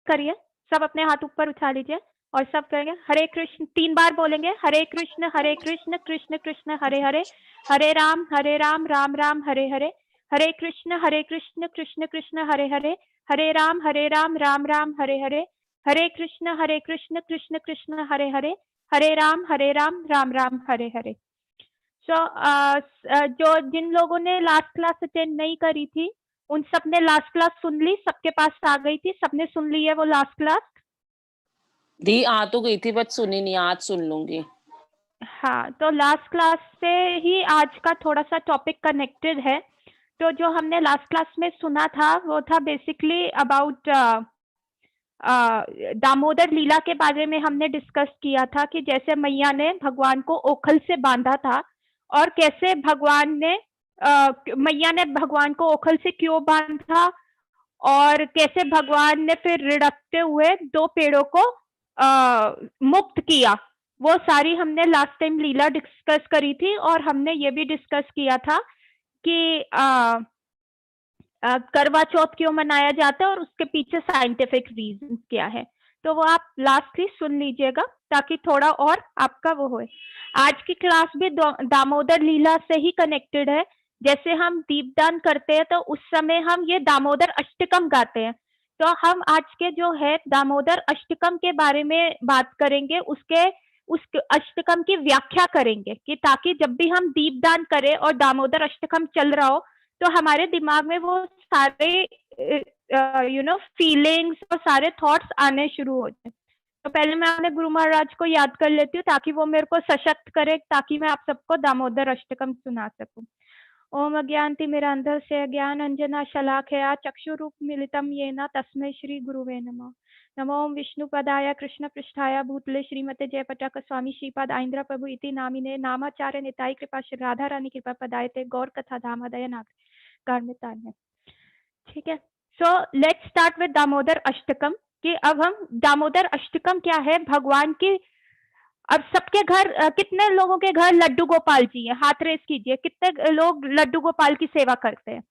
करिए, सब अपने हाथ ऊपर उठा लीजिए और सब करेंगे हरे कृष्ण, 3 बार बोलेंगे हरे कृष्ण कृष्ण कृष्ण हरे हरे, हरे राम राम राम हरे हरे, हरे कृष्ण कृष्ण कृष्ण हरे हरे राम राम हरे हरे कृष्ण कृष्ण कृष्ण हरे हरे राम राम हरे हरे। सो जो जिन लोगों ने लास्ट क्लास अटेंड नहीं करी थी, उन सब ने लास्ट क्लास सुन ली, सबके पास आ गई थी, सबने सुन ली है वो लास्ट क्लास? दी आ तो गई थी बट सुनी नहीं, आज सुन लूंगी। हाँ, तो लास्ट क्लास से ही आज का थोड़ा सा टॉपिक कनेक्टेड है। तो जो हमने लास्ट क्लास में सुना था वो था बेसिकली अबाउट दामोदर लीला के बारे में हमने डिस्कस किया था कि जैसे मैया ने भगवान को ओखल से बांधा था और कैसे भगवान ने मैया ने भगवान को ओखल से क्यों बांधा और कैसे भगवान ने फिर रिड़कते हुए 2 पेड़ों को मुक्त किया। वो सारी हमने लास्ट टाइम लीला डिस्कस करी थी और हमने ये भी डिस्कस किया था कि करवा चौथ क्यों मनाया जाता है और उसके पीछे साइंटिफिक रीजन क्या है। तो वो आप लास्टली सुन लीजिएगा ताकि थोड़ा और आपका वो होए। आज की क्लास भी दामोदर लीला से ही कनेक्टेड है। जैसे हम दीपदान करते हैं तो उस समय हम ये दामोदर अष्टकम गाते हैं, तो हम आज के जो है दामोदर अष्टकम के बारे में बात करेंगे, उस अष्टकम की व्याख्या करेंगे कि ताकि जब भी हम दीपदान करें और दामोदर अष्टकम चल रहा हो तो हमारे दिमाग में वो सारे फीलिंग्स और सारे थॉट्स आने शुरू हो जाए। तो पहले मैं अपने गुरु महाराज को याद कर लेती हूँ ताकि वो मेरे को सशक्त करे, ताकि मैं आप सबको दामोदर अष्टकम सुना सकूं। ओम अज्ञानतिमिरान्धस्य ज्ञानाञ्जना शलाकया चक्षुरुन्मीलितं येन तस्मै श्री गुरुवे नमः। नमो विष्णुपदाय कृष्णपृष्ठाय भूतले श्रीमते जयपताक स्वामी श्रीपाद आइंद्र प्रभु इति नामिने नामाचार्य निताई कृपा श्री राधा रानी कृपा पदायते गौर कथा धामदय नाथ कार्मितान्य। ठीक है, so let's start with Damodar Ashtakam. कि अब हम दामोदर अष्टकम क्या है भगवान की। अब सबके घर कितने लोगों के घर लड्डू गोपाल जी है, हाथ रेस कीजिए, कितने लोग लड्डू गोपाल की सेवा करते हैं।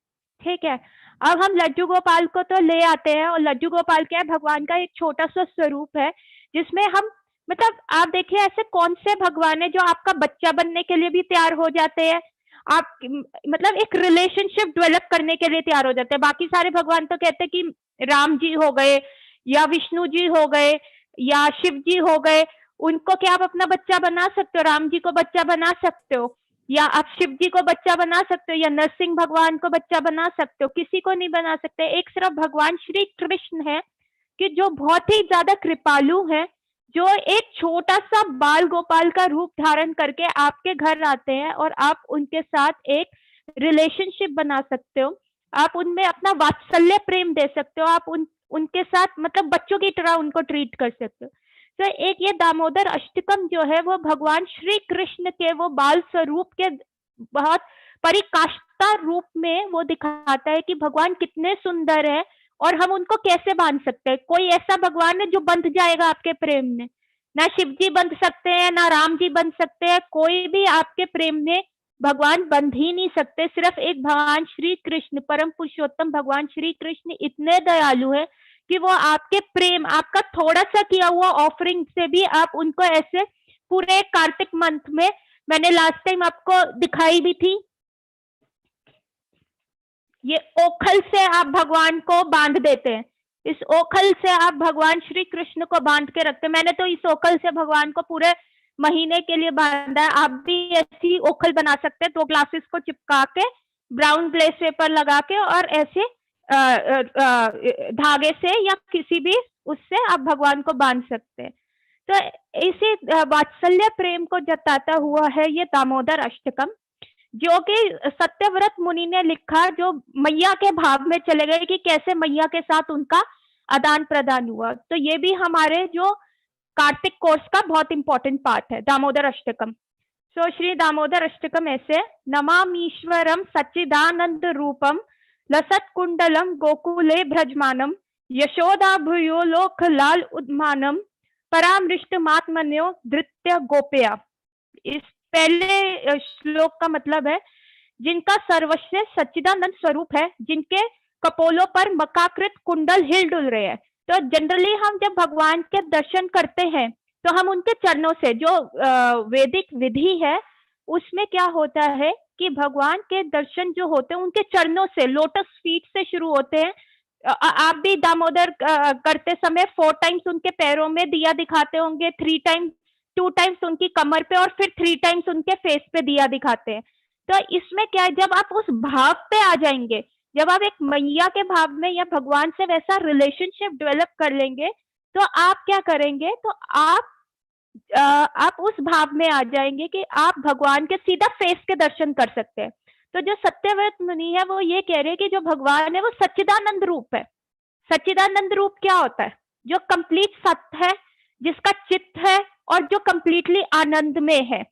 ठीक है, अब हम लड्डू गोपाल को तो ले आते हैं और लड्डू गोपाल क्या है, भगवान का एक छोटा सा स्वरूप है जिसमें हम मतलब आप देखिए ऐसे कौन से भगवान है जो आपका बच्चा बनने के लिए भी तैयार हो जाते हैं, आप मतलब एक रिलेशनशिप डेवलप करने के लिए तैयार हो जाते हैं। बाकी सारे भगवान तो कहते हैं कि राम जी हो गए या विष्णु जी हो गए या शिव जी हो गए, उनको क्या आप अपना बच्चा बना सकते हो, राम जी को बच्चा बना सकते हो या आप शिव जी को बच्चा बना सकते हो या नरसिंह भगवान को बच्चा बना सकते हो, किसी को नहीं बना सकते। एक सिर्फ भगवान श्री कृष्ण है कि जो बहुत ही ज्यादा कृपालु है, जो एक छोटा सा बाल गोपाल का रूप धारण करके आपके घर आते हैं और आप उनके साथ एक रिलेशनशिप बना सकते हो, आप उनमें अपना वात्सल्य प्रेम दे सकते हो, आप उनके साथ मतलब बच्चों की तरह उनको ट्रीट कर सकते हो। तो एक ये दामोदर अष्टकम जो है वो भगवान श्री कृष्ण के वो बाल स्वरूप के बहुत परिकाष्ठा रूप में वो दिखाता है कि भगवान कितने सुंदर है और हम उनको कैसे बांध सकते हैं। कोई ऐसा भगवान है जो बंध जाएगा आपके प्रेम में? ना शिव जी बंध सकते हैं, ना राम जी बंध सकते हैं, कोई भी आपके प्रेम में भगवान बंध ही नहीं सकते। सिर्फ एक भगवान श्री कृष्ण, परम पुरुषोत्तम भगवान श्री कृष्ण इतने दयालु है कि वो आपके प्रेम, आपका थोड़ा सा किया हुआ ऑफरिंग से भी आप उनको ऐसे पूरे कार्तिक मंथ में, मैंने लास्ट टाइम आपको दिखाई भी थी, ये ओखल से आप भगवान को बांध देते हैं, इस ओखल से आप भगवान श्री कृष्ण को बांध के रखते हैं। मैंने तो इस ओखल से भगवान को पूरे महीने के लिए बांधा है। आप भी ऐसी ओखल बना सकते हैं, 2 ग्लासेस को चिपका के ब्राउन ग्लेस पेपर लगा के और ऐसे धागे से या किसी भी उससे आप भगवान को बांध सकते हैं। तो इसी वात्सल्य प्रेम को जताता हुआ है ये दामोदर अष्टकम, जो कि सत्यव्रत मुनि ने लिखा, जो मैया के भाव में चले गए कि कैसे मैया के साथ उनका आदान प्रदान हुआ। तो ये भी हमारे जो कार्तिक कोर्स का बहुत इंपॉर्टेंट पार्ट है, दामोदर अष्टकम। सो श्री दामोदर अष्टकम ऐसे, नमामीश्वरम सच्चिदानंद रूपम लसत कुंडलम गोकुले भ्रजमानम यशोदा भूयो लोक लाल उद्मानम परामृष्ट मात्मन्यो धृत्य गोपया। इस पहले श्लोक का मतलब है जिनका सर्वस्व सच्चिदानंद स्वरूप है, जिनके कपोलों पर मकाकृत कुंडल हिल डुल रहे हैं, तो जनरली हम जब भगवान के दर्शन करते हैं तो हम उनके चरणों से, जो वैदिक विधि है उसमें क्या होता है कि भगवान के दर्शन जो होते हैं उनके चरणों से, लोटस फीट से शुरू होते हैं। आप भी दामोदर करते समय 4 टाइम्स उनके पैरों में दिया दिखाते होंगे, 3 टाइम्स, 2 टाइम्स उनकी कमर पे और फिर 3 टाइम्स उनके फेस पे दिया दिखाते हैं। तो इसमें क्या है, जब आप उस भाव पे आ जाएंगे, जब आप एक मैया के भाव में या भगवान से वैसा रिलेशनशिप डेवलप कर लेंगे, तो आप क्या करेंगे, तो आप उस भाव में आ जाएंगे कि आप भगवान के सीधा फेस के दर्शन कर सकते हैं। तो जो सत्यव्रत मुनि है वो ये कह रहे हैं कि जो भगवान है वो सच्चिदानंद रूप है। सच्चिदानंद रूप क्या होता है? जो कंप्लीट सत्य है, जिसका चित्त है और जो कंप्लीटली आनंद में है।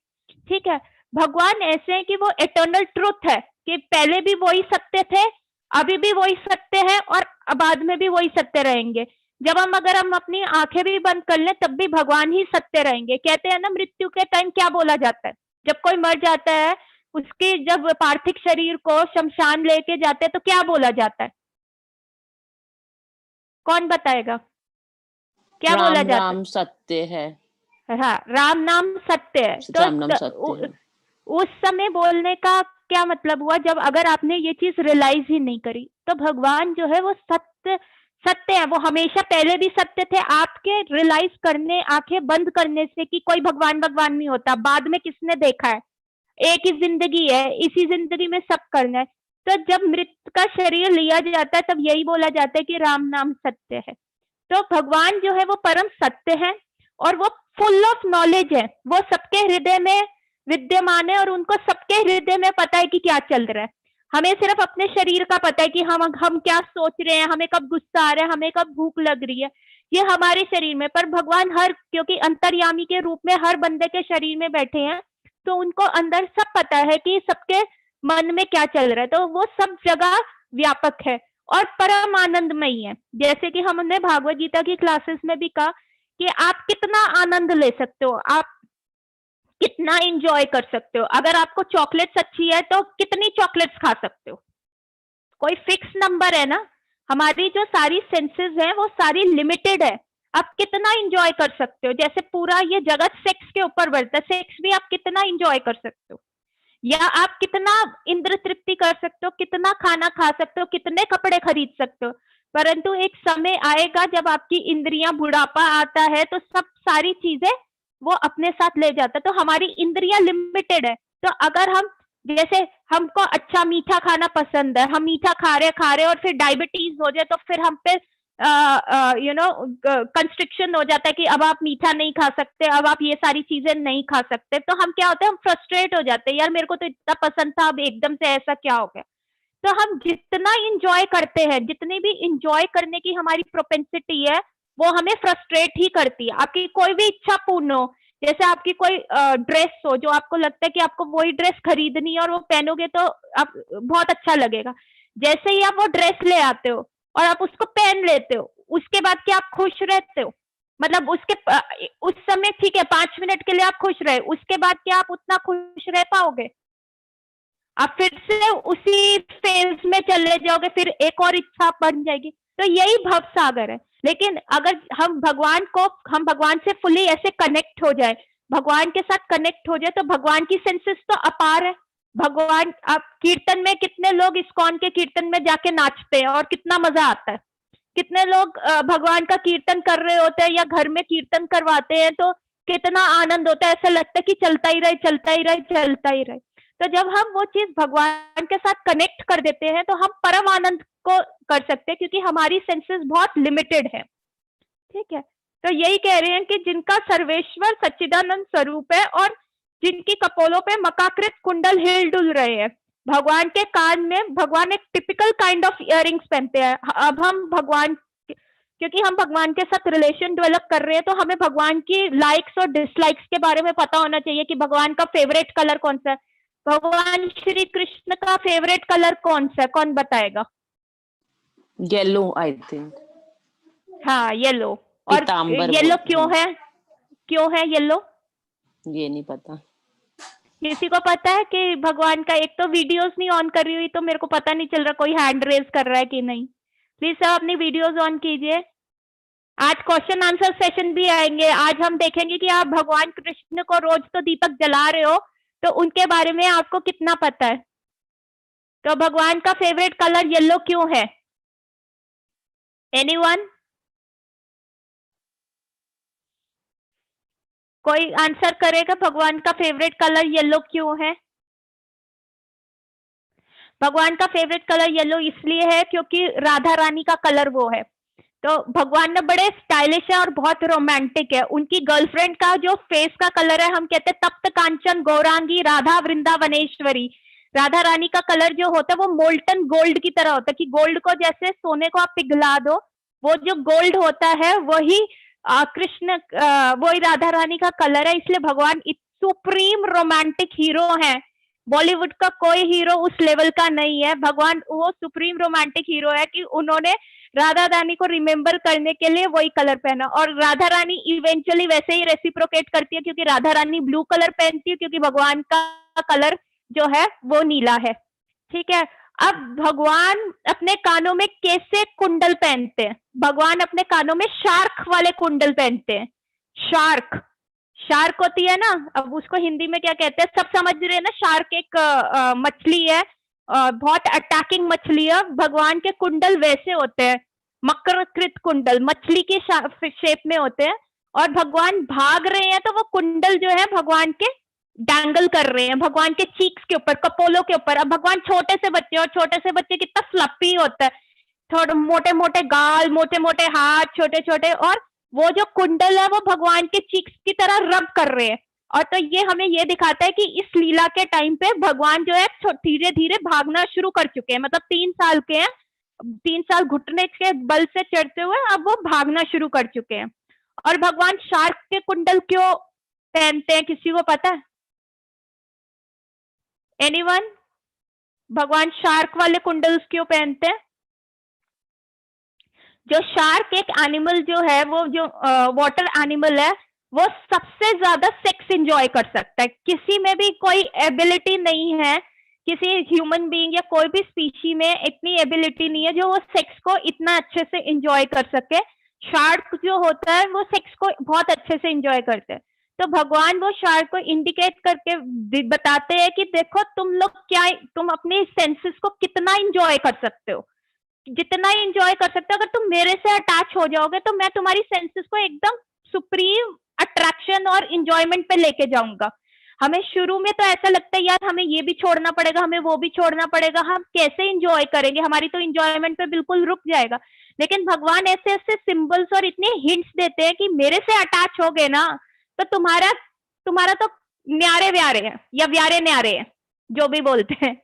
ठीक है, भगवान ऐसे हैं कि वो इटर्नल ट्रुथ है, कि पहले भी वही सत्य थे, अभी भी वही सत्य है और बाद में भी वही सत्य रहेंगे। जब अगर हम अपनी आंखें भी बंद कर लें तब भी भगवान ही सत्य रहेंगे। कहते हैं ना, मृत्यु के टाइम क्या बोला जाता है, जब कोई मर जाता है उसके, जब पार्थिव शरीर को शमशान लेके जाते हैं तो क्या बोला जाता है? कौन बताएगा? क्या बोला राम जाता है? राम सत्य है। हाँ, राम नाम सत्य है। राम नाम तो सत्य है। उस समय बोलने का क्या मतलब हुआ, जब अगर आपने ये चीज रियलाइज ही नहीं करी, तो भगवान जो है वो सत्य सत्य है, वो हमेशा पहले भी सत्य थे। आपके रियलाइज करने, आंखें बंद करने से कि कोई भगवान भगवान नहीं होता, बाद में किसने देखा है? एक ही जिंदगी है, इसी जिंदगी में सब करना है। तो जब मृत का शरीर लिया जाता है तब यही बोला जाता है कि राम नाम सत्य है। तो भगवान जो है वो परम सत्य है और वो फुल ऑफ नॉलेज है, वो सबके हृदय में विद्यमान है और उनको सबके हृदय में पता है कि क्या चल रहा है। हमें सिर्फ अपने शरीर का पता है कि हम क्या सोच रहे हैं, हमें कब गुस्सा आ रहा है, हमें कब भूख लग रही है, ये हमारे शरीर में। पर भगवान क्योंकि अंतर्यामी के रूप में हर बंदे के शरीर में बैठे हैं, तो उनको अंदर सब पता है कि सबके मन में क्या चल रहा है, तो वो सब जगह व्यापक है और परम आनंदमयी है। जैसे कि हमने भागवत गीता की क्लासेस में भी कहा कि आप कितना आनंद ले सकते हो, आप कितना इंजॉय कर सकते हो। अगर आपको चॉकलेट्स अच्छी है तो कितनी चॉकलेट्स खा सकते हो, कोई फिक्स नंबर है ना। हमारी जो सारी सेंसेस हैं वो सारी लिमिटेड है, आप कितना इंजॉय कर सकते हो। जैसे पूरा ये जगत सेक्स के ऊपर बढ़ता है, सेक्स भी आप कितना इंजॉय कर सकते हो, या आप कितना इंद्र तृप्ति कर सकते हो, कितना खाना खा सकते हो, कितने कपड़े खरीद सकते हो। परंतु एक समय आएगा जब आपकी इंद्रियां, बुढ़ापा आता है तो सब सारी चीजें वो अपने साथ ले जाता है। तो हमारी इंद्रियां लिमिटेड है। तो अगर हम, जैसे हमको अच्छा मीठा खाना पसंद है, हम मीठा खा रहे और फिर डायबिटीज हो जाए तो फिर हम पे कंस्ट्रिक्शन हो जाता है कि अब आप मीठा नहीं खा सकते, अब आप ये सारी चीजें नहीं खा सकते। तो हम क्या होते हैं, हम फ्रस्ट्रेट हो जाते हैं, यार मेरे को तो इतना पसंद था, अब एकदम से ऐसा क्या हो गया। तो हम जितना इंजॉय करते हैं, जितनी भी इंजॉय करने की हमारी प्रोपेंसिटी है, वो हमें फ्रस्ट्रेट ही करती है। आपकी कोई भी इच्छा पूर्ण हो, जैसे आपकी कोई ड्रेस हो जो आपको लगता है कि आपको वही ड्रेस खरीदनी है और वो पहनोगे तो आप बहुत अच्छा लगेगा, जैसे ही आप वो ड्रेस ले आते हो और आप उसको पहन लेते हो, उसके बाद क्या आप खुश रहते हो? मतलब उस समय ठीक है 5 मिनट के लिए आप खुश रहे, उसके बाद क्या आप उतना खुश रह पाओगे? आप फिर से उसी फेज में चले जाओगे, फिर एक और इच्छा बन जाएगी। तो यही भव सागर है। लेकिन अगर हम भगवान से फुली ऐसे कनेक्ट हो जाए, भगवान के साथ कनेक्ट हो जाए, तो भगवान की सेंसेस तो अपार है। भगवान, आप कीर्तन में कितने लोग इस्कॉन के कीर्तन में जाके नाचते हैं और कितना मजा आता है। कितने लोग भगवान का कीर्तन कर रहे होते हैं या घर में कीर्तन करवाते हैं तो कितना आनंद होता है, ऐसा लगता है कि चलता ही रहे, चलता ही रहे, चलता ही रहे। तो जब हम वो चीज भगवान के साथ कनेक्ट कर देते हैं तो हम परम आनंद को कर सकते हैं, क्योंकि हमारी सेंसेस बहुत लिमिटेड है। ठीक है, तो यही कह रहे हैं कि जिनका सर्वेश्वर सच्चिदानंद स्वरूप है और जिनकी कपोलों पे मकाकृत कुंडल हिल डुल रहे हैं। भगवान के कान में भगवान एक टिपिकल काइंड ऑफ इयरिंग्स पहनते हैं। अब हम भगवान, क्योंकि हम भगवान के साथ रिलेशन डेवलप कर रहे हैं, तो हमें भगवान की लाइक्स और डिसलाइक्स के बारे में पता होना चाहिए कि भगवान का फेवरेट कलर कौन सा है। भगवान श्री कृष्ण का फेवरेट कलर कौन सा है, कौन बताएगा? Yellow I think. हाँ, येलो। और पीतांबर येलो बोलते क्यों है? क्यों है येलो? ये नहीं पता। किसी को पता है कि भगवान का? एक तो वीडियोस नहीं ऑन कर रही हुई तो मेरे को पता नहीं चल रहा कोई हैंड रेज कर रहा है कि नहीं। प्लीज सब अपनी वीडियोस ऑन कीजिए। आज क्वेश्चन आंसर सेशन भी आएंगे। आज हम देखेंगे कि आप भगवान कृष्ण को रोज तो दीपक जला रहे हो, तो उनके बारे में आपको कितना पता है। तो भगवान का फेवरेट कलर येलो क्यों है? एनीवन? कोई आंसर करेगा भगवान का फेवरेट कलर येलो क्यों है? भगवान का फेवरेट कलर येलो इसलिए है क्योंकि राधा रानी का कलर वो है। तो भगवान ने बड़े स्टाइलिश है और बहुत रोमांटिक है। उनकी गर्लफ्रेंड का जो फेस का कलर है, हम कहते हैं तप्त कांचन गौरांगी राधा वृंदावनेश्वरी। राधा रानी का कलर जो होता है वो मोल्टन गोल्ड की तरह होता है, कि गोल्ड को जैसे सोने को आप पिघला दो, वो जो गोल्ड होता है वही कृष्ण, वही राधा रानी का कलर है। इसलिए भगवान सुप्रीम रोमांटिक हीरो हैं। बॉलीवुड का कोई हीरो उस लेवल का नहीं है। भगवान वो सुप्रीम रोमांटिक हीरो है कि उन्होंने राधा रानी को रिमेम्बर करने के लिए वही कलर पहना, और राधा रानी इवेंचुअली वैसे ही रेसिप्रोकेट करती है, क्योंकि राधा रानी ब्लू कलर पहनती है, क्योंकि भगवान का कलर जो है वो नीला है। ठीक है। अब भगवान अपने कानों में कैसे कुंडल पहनते हैं? भगवान अपने कानों में शार्क वाले कुंडल पहनते हैं। शार्क, शार्क होती है ना, अब उसको हिंदी में क्या कहते हैं सब समझ रहे हैं ना। शार्क एक मछली है, बहुत अटैकिंग मछली है। भगवान के कुंडल वैसे होते हैं, मकरकृत कुंडल मछली के शेप में होते हैं, और भगवान भाग रहे हैं तो वो कुंडल जो है भगवान के डैंगल कर रहे हैं भगवान के चीक्स के ऊपर, कपोलों के ऊपर। अब भगवान छोटे से बच्चे, और छोटे से बच्चे कितना फ्लफी होता है, थोड़े मोटे मोटे गाल, मोटे मोटे हाथ, छोटे छोटे, और वो जो कुंडल है वो भगवान के चीक्स की तरह रब कर रहे हैं। और तो ये हमें ये दिखाता है कि इस लीला के टाइम पे भगवान जो है धीरे धीरे भागना शुरू कर चुके हैं। मतलब 3 साल के हैं, 3 साल घुटने के बल से चढ़ते हुए अब वो भागना शुरू कर चुके हैं। और भगवान शार्क के कुंडल क्यों पहनते हैं, किसी को पता है? एनीवन? भगवान शार्क वाले कुंडल क्यों पहनते हैं? जो शार्क एक एनिमल जो है, वो जो वाटर एनिमल है, वो सबसे ज्यादा सेक्स एंजॉय कर सकता है। किसी में भी कोई एबिलिटी नहीं है, किसी ह्यूमन बीइंग या कोई भी स्पीशी में इतनी एबिलिटी नहीं है जो वो सेक्स को इतना अच्छे से एंजॉय कर सके। शार्क जो होता है वो सेक्स को बहुत अच्छे से एंजॉय करते हैं। तो भगवान वो शार्क को इंडिकेट करके बताते हैं कि देखो तुम लोग क्या, तुम अपने सेंसेस को कितना एंजॉय कर सकते हो, जितना एंजॉय कर सकते हो। अगर तुम मेरे से अटैच हो जाओगे तो मैं तुम्हारी सेंसेस को एकदम सुप्रीम अट्रैक्शन और इंजॉयमेंट पे लेके जाऊंगा। हमें शुरू में तो ऐसा लगता है यार हमें ये भी छोड़ना पड़ेगा, हमें वो भी छोड़ना पड़ेगा, हम कैसे इंजॉय करेंगे, हमारी तो इंजॉयमेंट पे बिल्कुल रुक जाएगा। लेकिन भगवान ऐसे ऐसे सिंबल्स और इतने हिंट्स देते हैं कि मेरे से अटैच हो गए ना तो तुम्हारा तुम्हारा तो न्यारे व्यारे है, या व्यारे न्यारे है, जो भी बोलते हैं।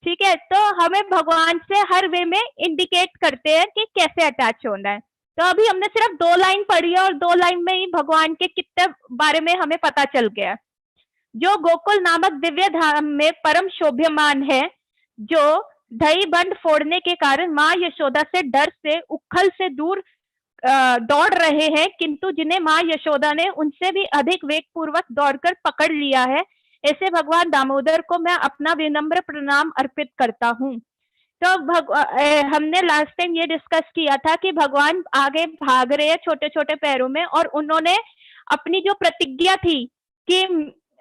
ठीक है। तो हमें भगवान से हर वे में इंडिकेट करते हैं कि कैसे अटैच होना है। तो अभी हमने सिर्फ 2 लाइन पढ़ी है, और 2 लाइन में ही भगवान के कितने बारे में हमें पता चल गया। जो गोकुल नामक दिव्य धाम में परम शोभ्यमान है, जो दही बंद फोड़ने के कारण माँ यशोदा से डर से उखल से दूर दौड़ रहे हैं, किंतु जिन्हें माँ यशोदा ने उनसे भी अधिक वेग पूर्वक दौड़कर पकड़ लिया है, ऐसे भगवान दामोदर को मैं अपना विनम्र प्रणाम अर्पित करता हूँ। तो हमने लास्ट टाइम ये डिस्कस किया था कि भगवान आगे भाग रहे हैं छोटे छोटे पैरों में, और उन्होंने अपनी जो प्रतिज्ञा थी कि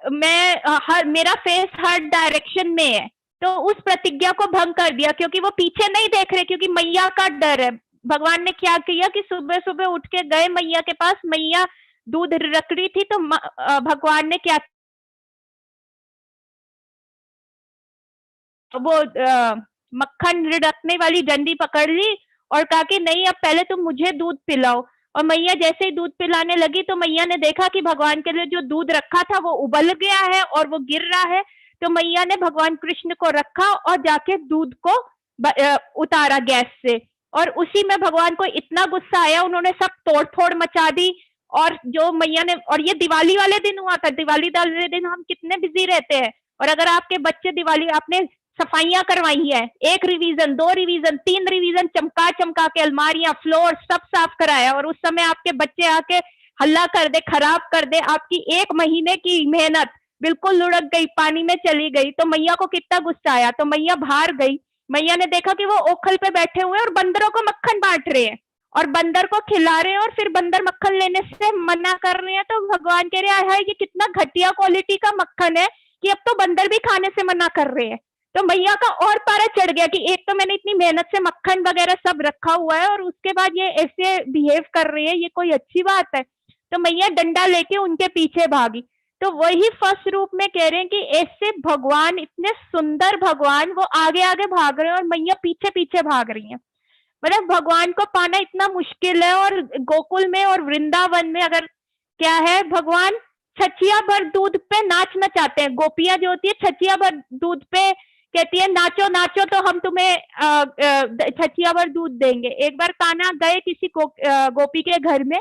मैं मेरा फेस हर डायरेक्शन में है, तो उस प्रतिज्ञा को भंग कर दिया, क्योंकि वो पीछे नहीं देख रहे, क्योंकि मैया का डर है। भगवान ने क्या किया कि सुबह सुबह उठ के गए मैया के पास, मैया दूध रख रही थी, तो भगवान ने क्या, वो मक्खन रिड़कने वाली डंडी पकड़ ली और कहा कि नहीं अब पहले तुम मुझे दूध पिलाओ। और मैया जैसे ही दूध पिलाने लगी तो मैया ने देखा कि भगवान के लिए जो दूध रखा था वो उबल गया है और वो गिर रहा है। तो मैया ने भगवान कृष्ण को रखा और जाके दूध को उतारा गैस से, और उसी में भगवान को इतना गुस्सा आया, उन्होंने सब तोड़ फोड़ मचा दी। और जो मैया ने, और ये दिवाली वाले दिन हुआ था, दिवाली वाले दिन हम कितने बिजी रहते हैं, और अगर आपके बच्चे दिवाली आपने सफाइयां करवाई है, 1 रिवीजन 2 रिवीजन 3 रिवीजन, चमका चमका के अलमारियां फ्लोर सब साफ कराया, और उस समय आपके बच्चे आके हल्ला कर दे, खराब कर दे, आपकी 1 महीने की मेहनत बिल्कुल लुढ़क गई, पानी में चली गई, तो मैया को कितना गुस्सा आया। तो मैया बाहर गई, मैया ने देखा कि वो ओखल पे बैठे हुए और बंदरों को मक्खन बांट रहे हैं, और बंदर को खिला रहे हैं और फिर बंदर मक्खन लेने से मना कर रहे हैं। तो भगवान कह रहे हैं हाय ये कितना घटिया क्वालिटी का मक्खन है कि अब तो बंदर भी खाने से मना कर रहे हैं। तो मैया का और पारा चढ़ गया कि एक तो मैंने इतनी मेहनत से मक्खन वगैरह सब रखा हुआ है और उसके बाद ये ऐसे बिहेव कर रही है, ये कोई अच्छी बात है। तो मैया डंडा लेके उनके पीछे भागी। तो वही फर्स्ट रूप में कह रहे हैं कि ऐसे भगवान, इतने सुंदर भगवान, वो आगे आगे भाग रहे हैं और मैया पीछे पीछे भाग रही हैं। मतलब भगवान को पाना इतना मुश्किल है। और गोकुल में और वृंदावन में अगर क्या है, भगवान छचिया भर दूध पे नाच नचाते हैं। गोपियां जो होती है छचिया भर दूध पे कहती है नाचो नाचो तो हम तुम्हें छचिया भर दूध देंगे। एक बार कान्हा गए किसी गोपी के घर में,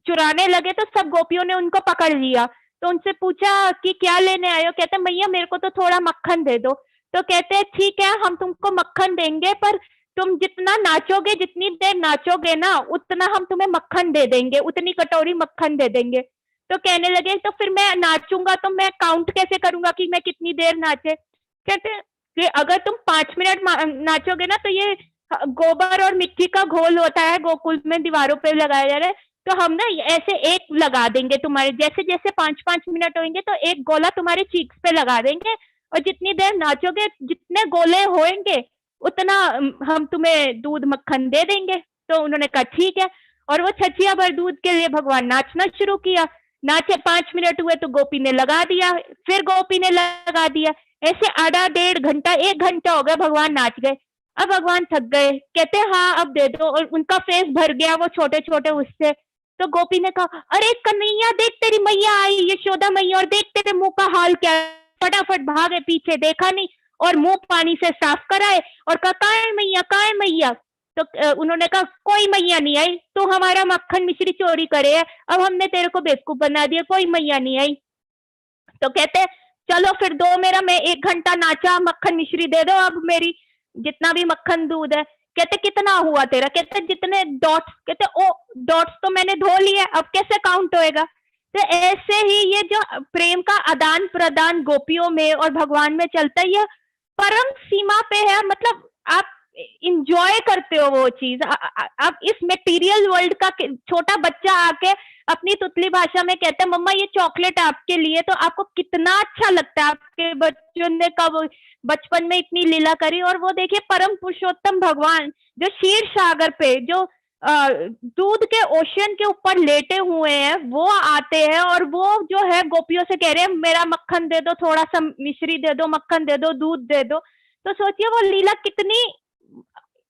चुराने लगे तो सब गोपियों ने उनको पकड़ लिया। तो उनसे पूछा कि क्या लेने आए हो? कहते मैया मेरे को तो थोड़ा मक्खन दे दो। तो कहते हैं ठीक है हम तुमको मक्खन देंगे, पर तुम जितना नाचोगे, जितनी देर नाचोगे ना, उतना हम तुम्हें मक्खन दे देंगे, उतनी कटोरी मक्खन दे देंगे। तो कहने लगे तो फिर मैं नाचूंगा तो मैं काउंट कैसे करूंगा कि मैं कितनी देर नाचे? कहते कि अगर तुम 5 मिनट नाचोगे ना तो ये गोबर और मिट्टी का घोल होता है गोकुल में दीवारों पे लगाया जा रहा है, तो हम ना ऐसे एक लगा देंगे तुम्हारे, जैसे जैसे 5-5 मिनट होंगे तो एक गोला तुम्हारे चीक्स पे लगा देंगे और जितनी देर नाचोगे जितने गोले होंगे उतना हम तुम्हें दूध मक्खन दे देंगे। तो उन्होंने कहा ठीक है। और वो छचिया भर दूध के लिए भगवान नाचना शुरू किया। नाचे 5 मिनट हुए तो गोपी ने लगा दिया, फिर गोपी ने लगा दिया। ऐसे आधा 1.5 घंटा 1 घंटा हो गया, भगवान नाच गए। अब भगवान थक गए, कहते हाँ अब दे दो। और उनका फेस भर गया वो छोटे छोटे उससे। तो गोपी ने कहा अरे कन्हैया देख तेरी मैया आई, यशोदा मैया, और देख तेरे मुंह का हाल क्या है। फटाफट भागे, पीछे देखा नहीं और मुंह पानी से साफ कराए और कहा कहाँ है मैया, कहाँ है मैया? तो उन्होंने कहा कोई मैया नहीं आई, तू हमारा मक्खन मिश्री चोरी करे है, अब हमने तेरे को बेवकूफ बना दिया, कोई मैया नहीं आई। तो कहते चलो फिर दो मेरा, मैं 1 घंटा नाचा, मक्खन मिश्री दे दो अब मेरी, जितना भी मक्खन दूध है। कहते कितना हुआ तेरा? कहते जितने डॉट्स। कहते ओ डॉट्स तो मैंने धो लिए, अब कैसे काउंट होएगा? तो ऐसे ही ये जो प्रेम का आदान प्रदान गोपियों में और भगवान में चलता है, ये परम सीमा पे है। मतलब आप इंजॉय करते हो वो चीज। अब इस मटेरियल वर्ल्ड का छोटा बच्चा आके अपनी तुतली भाषा में कहता है मम्मा ये चॉकलेट आपके लिए, तो आपको कितना अच्छा लगता है। आपके बच्चों ने कब बचपन में इतनी लीला करी। और वो देखिए परम पुरुषोत्तम भगवान जो क्षीर सागर पे, जो दूध के ओशन के ऊपर लेटे हुए हैं, वो आते हैं और वो जो है गोपियों से कह रहे हैं मेरा मक्खन दे दो, थोड़ा सा मिश्री दे दो, मक्खन दे दो, दूध दे दो। तो सोचिए वो लीला कितनी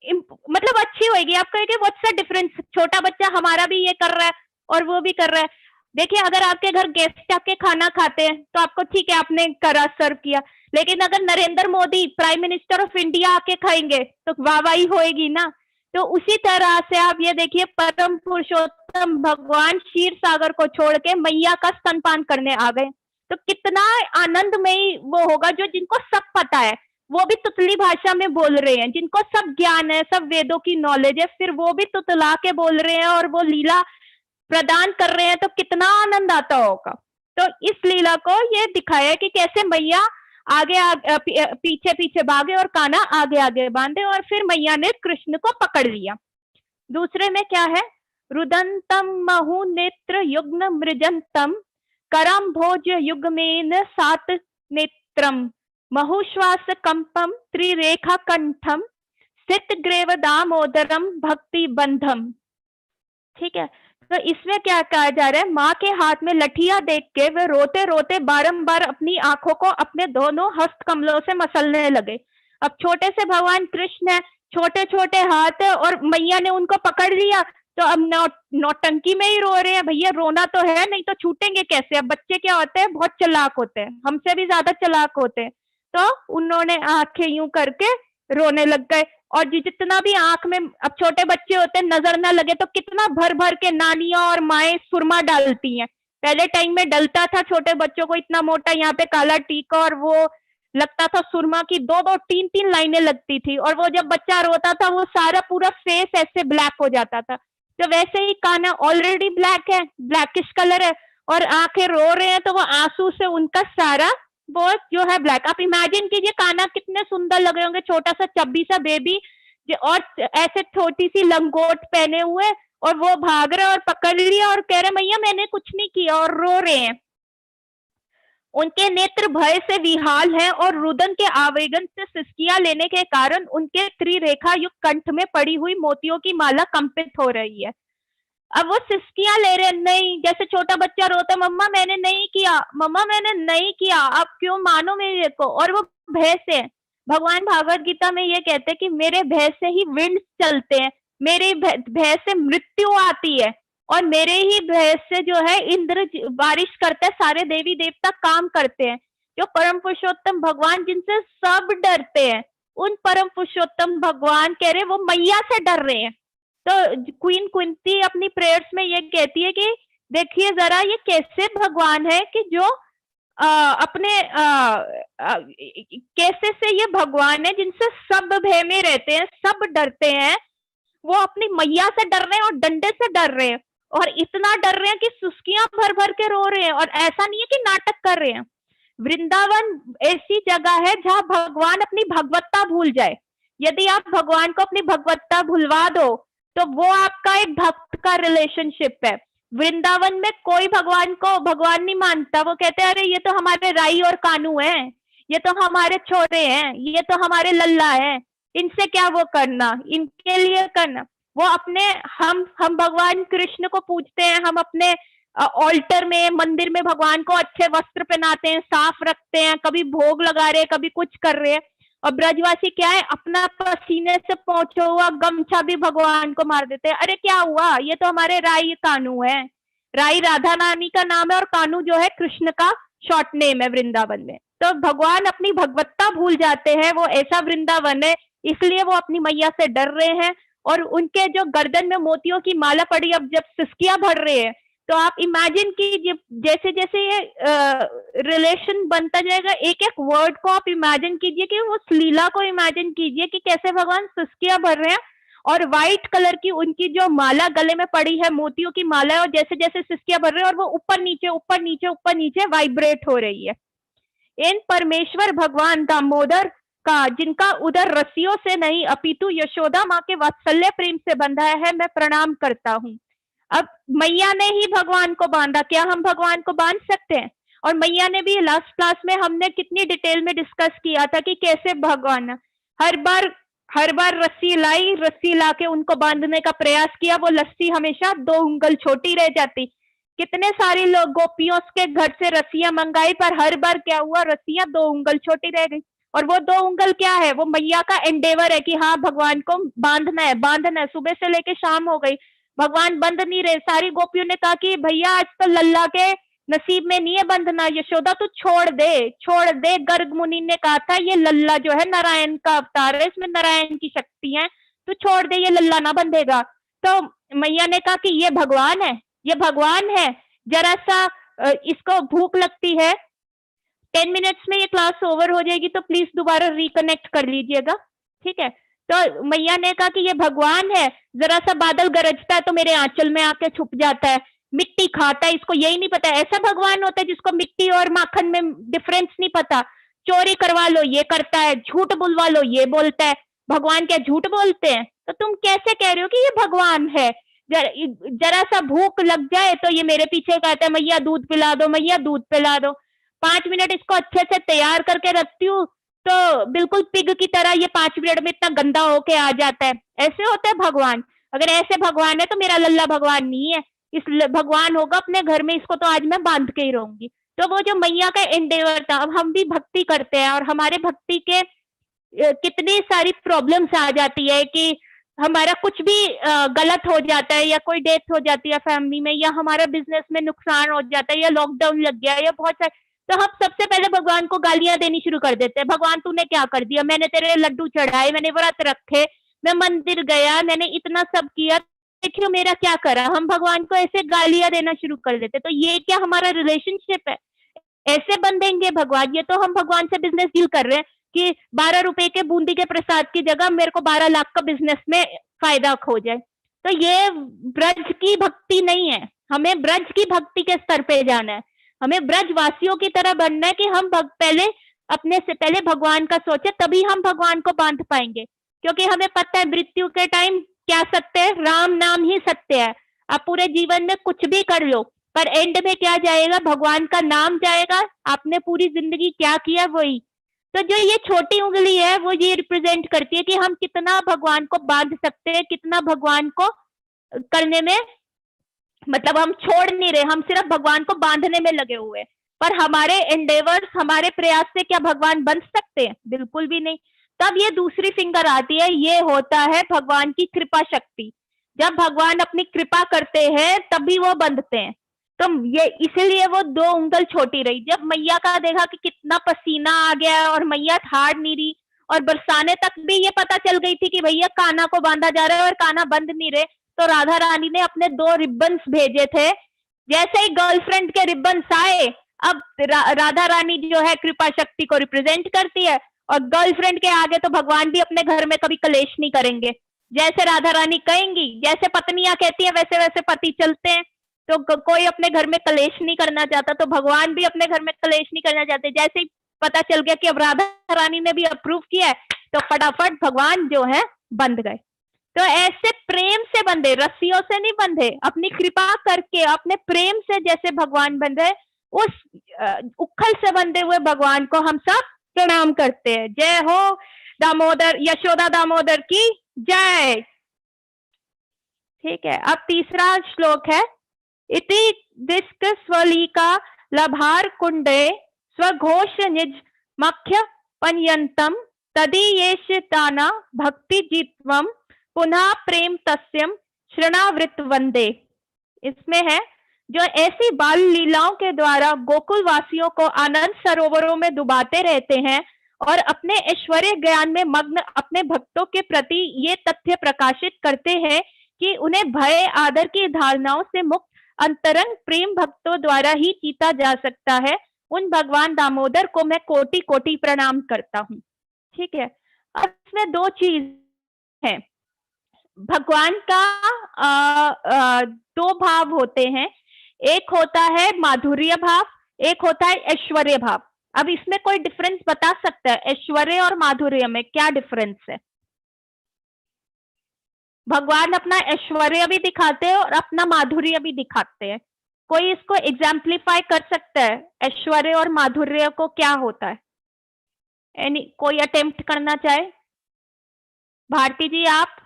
मतलब अच्छी होगी। आप कहेंगे व्हाट्स द डिफरेंस, छोटा बच्चा हमारा भी ये कर रहा है और वो भी कर रहा है। देखिए अगर आपके घर गेस्ट आके खाना खाते हैं तो आपको ठीक है आपने करा, सर्व किया, लेकिन अगर Narendra Modi prime minister of India आके खाएंगे तो वाहवाही होएगी ना। तो उसी तरह से आप ये देखिए परम पुरुषोत्तम भगवान क्षीर सागर को छोड़ के मैया का स्तनपान करने आ गए, तो कितना आनंदमयी वो होगा। जो जिनको सब पता है वो भी तुतली भाषा में बोल रहे हैं, जिनको सब ज्ञान है, सब वेदों की नॉलेज है, फिर वो भी तुतला के बोल रहे हैं और वो लीला प्रदान कर रहे हैं, तो कितना आनंद आता होगा। तो इस लीला को ये दिखाया है कि कैसे मैया पीछे पीछे भागे और कान्हा आगे आगे बांधे और फिर मैया ने कृष्ण को पकड़ लिया। दूसरे में क्या है, रुदंतम महु नेत्र युग्न मृजंतम करम भोज युग्मेन सात नेत्रम महुश्वास कंपम त्रिरेखा कंठम सित ग्रेव दामोदरम भक्ति बंधम। ठीक है, तो इसमें क्या कहा जा रहा है, माँ के हाथ में लठिया देख के वे रोते रोते बारंबार अपनी आंखों को अपने दोनों हस्त कमलों से मसलने लगे। अब छोटे से भगवान कृष्ण है, छोटे छोटे हाथ है और मैया ने उनको पकड़ लिया, तो अब नौटंकी में ही रो रहे हैं। भैया रोना तो है, नहीं तो छूटेंगे कैसे। अब बच्चे क्या होते हैं, बहुत चालाक होते हैं, हमसे भी ज्यादा चालाक होते हैं। तो उन्होंने आंखें यूं करके रोने लग गए। और जितना भी आंख में, अब छोटे बच्चे होते हैं, नजर ना लगे तो कितना भर भर के नानियां और माएं सुरमा डालती हैं। पहले टाइम में डलता था छोटे बच्चों को, इतना मोटा यहाँ पे काला टीका, और वो लगता था सुरमा की 2-2 3-3 लाइनें लगती थी। और वो जब बच्चा रोता था वो सारा पूरा फेस ऐसे ब्लैक हो जाता था। तो वैसे ही कान्हा ऑलरेडी ब्लैक है, ब्लैकिश कलर है, और आंखें रो रहे हैं तो वो आंसू से उनका सारा वो जो है ब्लैक। आप इमेजिन कीजिए कान्हा कितने सुंदर लग रहे होंगे, छोटा सा चब्बी सा बेबी और ऐसे छोटी सी लंगोट पहने हुए, और वो भाग रहे और पकड़ लिया और कह रहे मैया मैंने कुछ नहीं किया, और रो रहे हैं। उनके नेत्र भय से विहाल हैं और रुदन के आवेदन से सिसकियां लेने के कारण उनके त्रिरेखा युक्त कंठ में पड़ी हुई मोतियों की माला कंपित हो रही है। अब वो सिसकियां ले रहे, नहीं, जैसे छोटा बच्चा रोता, मम्मा मैंने नहीं किया, मम्मा मैंने नहीं किया, आप क्यों मानो मेरे को, और वो भय से। भगवान भागवत गीता में ये कहते हैं कि मेरे भय से ही विंड चलते हैं, मेरे भय से मृत्यु आती है, और मेरे ही भय से जो है इंद्र बारिश करते हैं, सारे देवी देवता काम करते हैं। जो परम पुरुषोत्तम भगवान जिनसे सब डरते हैं, उन परम पुरुषोत्तम भगवान कह रहे वो मैया से डर रहे हैं। तो क्वीन कुंती अपनी प्रेयर्स में ये कहती है कि देखिए जरा ये कैसे भगवान है कि जो अपने कैसे से ये भगवान है जिनसे सब भय में रहते हैं, सब डरते हैं, वो अपनी मैया से डर रहे हैं और डंडे से डर रहे हैं, और इतना डर रहे हैं कि सुस्कियां भर भर के रो रहे हैं। और ऐसा नहीं है कि नाटक कर रहे हैं। वृंदावन ऐसी जगह है जहां भगवान अपनी भगवत्ता भूल जाए। यदि आप भगवान को अपनी भगवत्ता भुलवा दो तो वो आपका एक भक्त का रिलेशनशिप है। वृंदावन में कोई भगवान को भगवान नहीं मानता। वो कहते हैं अरे ये तो हमारे राई और कानू हैं, ये तो हमारे छोरे हैं, ये तो हमारे लल्ला हैं, इनसे क्या वो करना, इनके लिए करना। वो अपने हम भगवान कृष्ण को पूजते हैं, हम अपने ऑल्टर में, मंदिर में भगवान को अच्छे वस्त्र पहनाते हैं, साफ रखते हैं, कभी भोग लगा रहे हैं, कभी कुछ कर रहे हैं। और ब्रजवासी क्या है, अपना पसीने से पहुंचा हुआ गमछा भी भगवान को मार देते हैं। अरे क्या हुआ, ये तो हमारे राई कानू है। राई राधा रानी का नाम है और कानू जो है कृष्ण का शॉर्ट नेम है वृंदावन में। तो भगवान अपनी भगवत्ता भूल जाते हैं, वो ऐसा वृंदावन है, इसलिए वो अपनी मैया से डर रहे हैं। और उनके जो गर्दन में मोतियों की माला पड़ी, अब जब सिसकियां भर रहे हैं, तो आप इमेजिन कीजिए जैसे जैसे ये रिलेशन बनता जाएगा, एक एक वर्ड को आप इमेजिन कीजिए कि उस लीला को इमेजिन कीजिए कि कैसे भगवान सिसकियां भर रहे हैं और व्हाइट कलर की उनकी जो माला गले में पड़ी है, मोतियों की माला है, और जैसे जैसे सिसकियां भर रहे हैं और वो ऊपर नीचे ऊपर नीचे ऊपर नीचे वाइब्रेट हो रही है। इन परमेश्वर भगवान दामोदर का, जिनका उदर रस्सियों से नहीं अपितु यशोदा माँ के वात्सल्य प्रेम से बंधा है, मैं प्रणाम करता हूँ। अब मैया ने ही भगवान को बांधा, क्या हम भगवान को बांध सकते हैं? और मैया ने भी लास्ट क्लास में हमने कितनी डिटेल में डिस्कस किया था कि कैसे भगवान हर बार रस्सी लाई, रस्सी लाके उनको बांधने का प्रयास किया, वो लस्सी हमेशा 2 उंगल छोटी रह जाती। कितने सारे लोग गोपियों के घर से रस्सियां मंगाई, पर हर बार क्या हुआ, रस्सियां 2 उंगल छोटी रह गई। और वो 2 उंगल क्या है, वो मैया का एंडेवर है कि हाँ भगवान को बांधना है, बांधना है। सुबह से लेके शाम हो गई, भगवान बंध नहीं रहे। सारी गोपियों ने कहा कि भैया आज तो लल्ला के नसीब में नहीं है बंधना, यशोदा तू छोड़ दे। गर्ग मुनि ने कहा था ये लल्ला जो है नारायण का अवतार है, इसमें नारायण की शक्ति है, तू छोड़ दे, ये लल्ला ना बंधेगा। तो मैया ने कहा कि ये भगवान है, जरा सा इसको भूख लगती है, 10 मिनट्स में ये क्लास ओवर हो जाएगी, तो प्लीज दोबारा रिकनेक्ट कर लीजिएगा, ठीक है। तो मैया ने कहा कि ये भगवान है, जरा सा बादल गरजता है तो मेरे आंचल में आके छुप जाता है, मिट्टी खाता है, इसको यही नहीं पता। ऐसा भगवान होता है जिसको मिट्टी और माखन में डिफरेंस नहीं पता। चोरी करवा लो ये करता है, झूठ बुलवा लो ये बोलता है। भगवान क्या झूठ बोलते हैं? तो तुम कैसे कह रहे हो कि ये भगवान है? जरा सा भूख लग जाए तो ये मेरे पीछे कहता है मैया दूध पिला दो, मैया दूध पिला दो। 5 मिनट इसको अच्छे से तैयार करके रखती हूँ तो बिल्कुल पिग की तरह ये 5 मिनट में इतना गंदा होके आ जाता है। ऐसे होता है भगवान। अगर ऐसे भगवान है तो मेरा लल्ला भगवान नहीं है, इस भगवान होगा अपने घर में, इसको तो आज मैं बांध के ही रहूंगी। तो वो जो मैया का एंडेवर था, अब हम भी भक्ति करते हैं और हमारे भक्ति के कितनी सारी प्रॉब्लम्स आ जाती है कि हमारा कुछ भी गलत हो जाता है, या कोई डेथ हो जाती है फैमिली में, या हमारा बिजनेस में नुकसान हो जाता है, या लॉकडाउन लग गया, या बहुत सारे, तो हम सबसे पहले भगवान को गालियां देनी शुरू कर देते हैं। भगवान तूने क्या कर दिया, मैंने तेरे लड्डू चढ़ाए, मैंने व्रत रखे, मैं मंदिर गया, मैंने इतना सब किया, देखियो मेरा क्या करा। हम भगवान को ऐसे गालियां देना शुरू कर देते। तो ये क्या हमारा रिलेशनशिप है? ऐसे बंधेंगे भगवान? ये तो हम भगवान से बिजनेस डील कर रहे हैं कि 12 रुपए के बूंदी के प्रसाद की जगह मेरे को 12 लाख का बिजनेस में फायदा हो जाए। तो ये ब्रज की भक्ति नहीं है। हमें ब्रज की भक्ति के स्तर पे जाना है। हमें ब्रजवासियों की तरह बनना है कि हम पहले अपने से पहले भगवान का सोचे, तभी हम भगवान को बांध पाएंगे। क्योंकि हमें पता है मृत्यु के टाइम क्या सत्य है, राम नाम ही सत्य है। आप पूरे जीवन में कुछ भी कर लो, पर एंड में क्या जाएगा, भगवान का नाम जाएगा। आपने पूरी जिंदगी क्या किया वही। तो जो ये छोटी उंगली है वो ये रिप्रेजेंट करती है कि हम कितना भगवान को बांध सकते हैं, कितना भगवान को करने में, मतलब हम छोड़ नहीं रहे, हम सिर्फ भगवान को बांधने में लगे हुए हैं। पर हमारे एंडेवर्स, हमारे प्रयास से क्या भगवान बन सकते हैं? बिल्कुल भी नहीं। तब ये दूसरी फिंगर आती है, ये होता है भगवान की कृपा शक्ति। जब भगवान अपनी कृपा करते हैं तभी वो बंधते हैं। तो ये इसीलिए वो दो उंगल छोटी रही। जब मैया का देखा कि कितना पसीना आ गया और मैया हार नहीं रही, और बरसाने तक भी ये पता चल गई थी कि भैया कान्हा को बांधा जा रहा है और कान्हा बंध नहीं रहे, तो राधा रानी ने अपने 2 रिबन्स भेजे थे। जैसे ही गर्लफ्रेंड के रिबन्स आए, अब राधा रानी जो है कृपा शक्ति को रिप्रेजेंट करती है, और गर्लफ्रेंड के आगे तो भगवान भी अपने घर में कभी कलेश नहीं करेंगे। जैसे राधा रानी कहेंगी, जैसे पत्नियां कहती हैं, वैसे वैसे पति चलते हैं। तो कोई अपने घर में कलेश नहीं करना चाहता, तो भगवान भी अपने घर में कलेश नहीं करना चाहते। जैसे ही पता चल गया कि अब राधा रानी ने भी अप्रूव किया है, तो फटाफट भगवान जो है बंध गए। तो ऐसे प्रेम से बंधे, रस्सियों से नहीं बंधे, अपनी कृपा करके अपने प्रेम से जैसे भगवान बंधे, उस उखल से बंधे हुए भगवान को हम सब प्रणाम करते हैं। जय हो दामोदर, यशोदा दामोदर की जय। ठीक है, अब तीसरा श्लोक है, इति दिस्क स्वलिका लभार कुंडे स्वघोष निज मख्य पन्यंतम तदीयेश दाना भक्ति जीत्वम पुनः प्रेम तस्यम शरणावृत वंदे। इसमें है, जो ऐसी बाल लीलाओं के द्वारा गोकुल वासियों को आनंद सरोवरों में डुबाते रहते हैं और अपने ऐश्वर्य ज्ञान में मग्न अपने भक्तों के प्रति ये तथ्य प्रकाशित करते हैं कि उन्हें भय आदर की धारणाओं से मुक्त अंतरंग प्रेम भक्तों द्वारा ही जीता जा सकता है, उन भगवान दामोदर को मैं कोटि कोटि प्रणाम करता हूँ। ठीक है, अब इसमें 2 चीज है। भगवान का 2 भाव होते हैं, एक होता है माधुर्य भाव, एक होता है ऐश्वर्य भाव। अब इसमें कोई डिफरेंस बता सकता है, ऐश्वर्य और माधुर्य में क्या डिफरेंस है? भगवान अपना ऐश्वर्य भी दिखाते हैं और अपना माधुर्य भी दिखाते हैं। कोई इसको एग्जाम्पलीफाई कर सकता है, ऐश्वर्य और माधुर्य को क्या होता है? कोई अटेम्प्ट करना चाहे? भारती जी आप?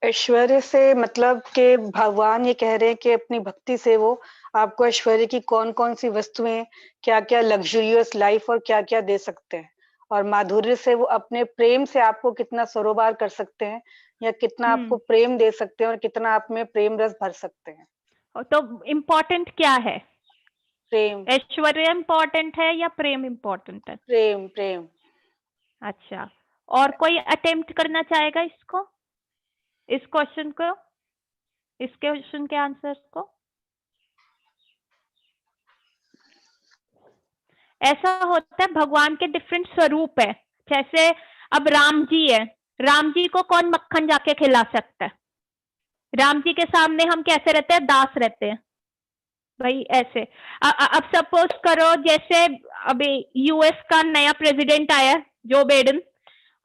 ऐश्वर्य से मतलब कि भगवान ये कह रहे हैं कि अपनी भक्ति से वो आपको ऐश्वर्य की कौन कौन सी वस्तुएं, क्या क्या लग्जरियस लाइफ और क्या क्या दे सकते हैं, और माधुर्य से वो अपने प्रेम से आपको कितना सरोबार कर सकते हैं, या कितना आपको प्रेम दे सकते हैं और कितना आप में प्रेम रस भर सकते हैं। तो इम्पोर्टेंट क्या है? प्रेम। ऐश्वर्य इम्पोर्टेंट है या प्रेम इम्पोर्टेंट है? प्रेम। प्रेम। अच्छा, और कोई अटेम्प्ट करना चाहेगा इसको, इस क्वेश्चन को, इस क्वेश्चन के आंसर को? ऐसा होता है, भगवान के डिफरेंट स्वरूप है। जैसे अब राम जी है, राम जी को कौन मक्खन जाके खिला सकता है? राम जी के सामने हम कैसे रहते हैं? दास रहते हैं भाई, ऐसे। अब सपोज करो जैसे अभी यूएस का नया प्रेसिडेंट आया, जो बाइडेन।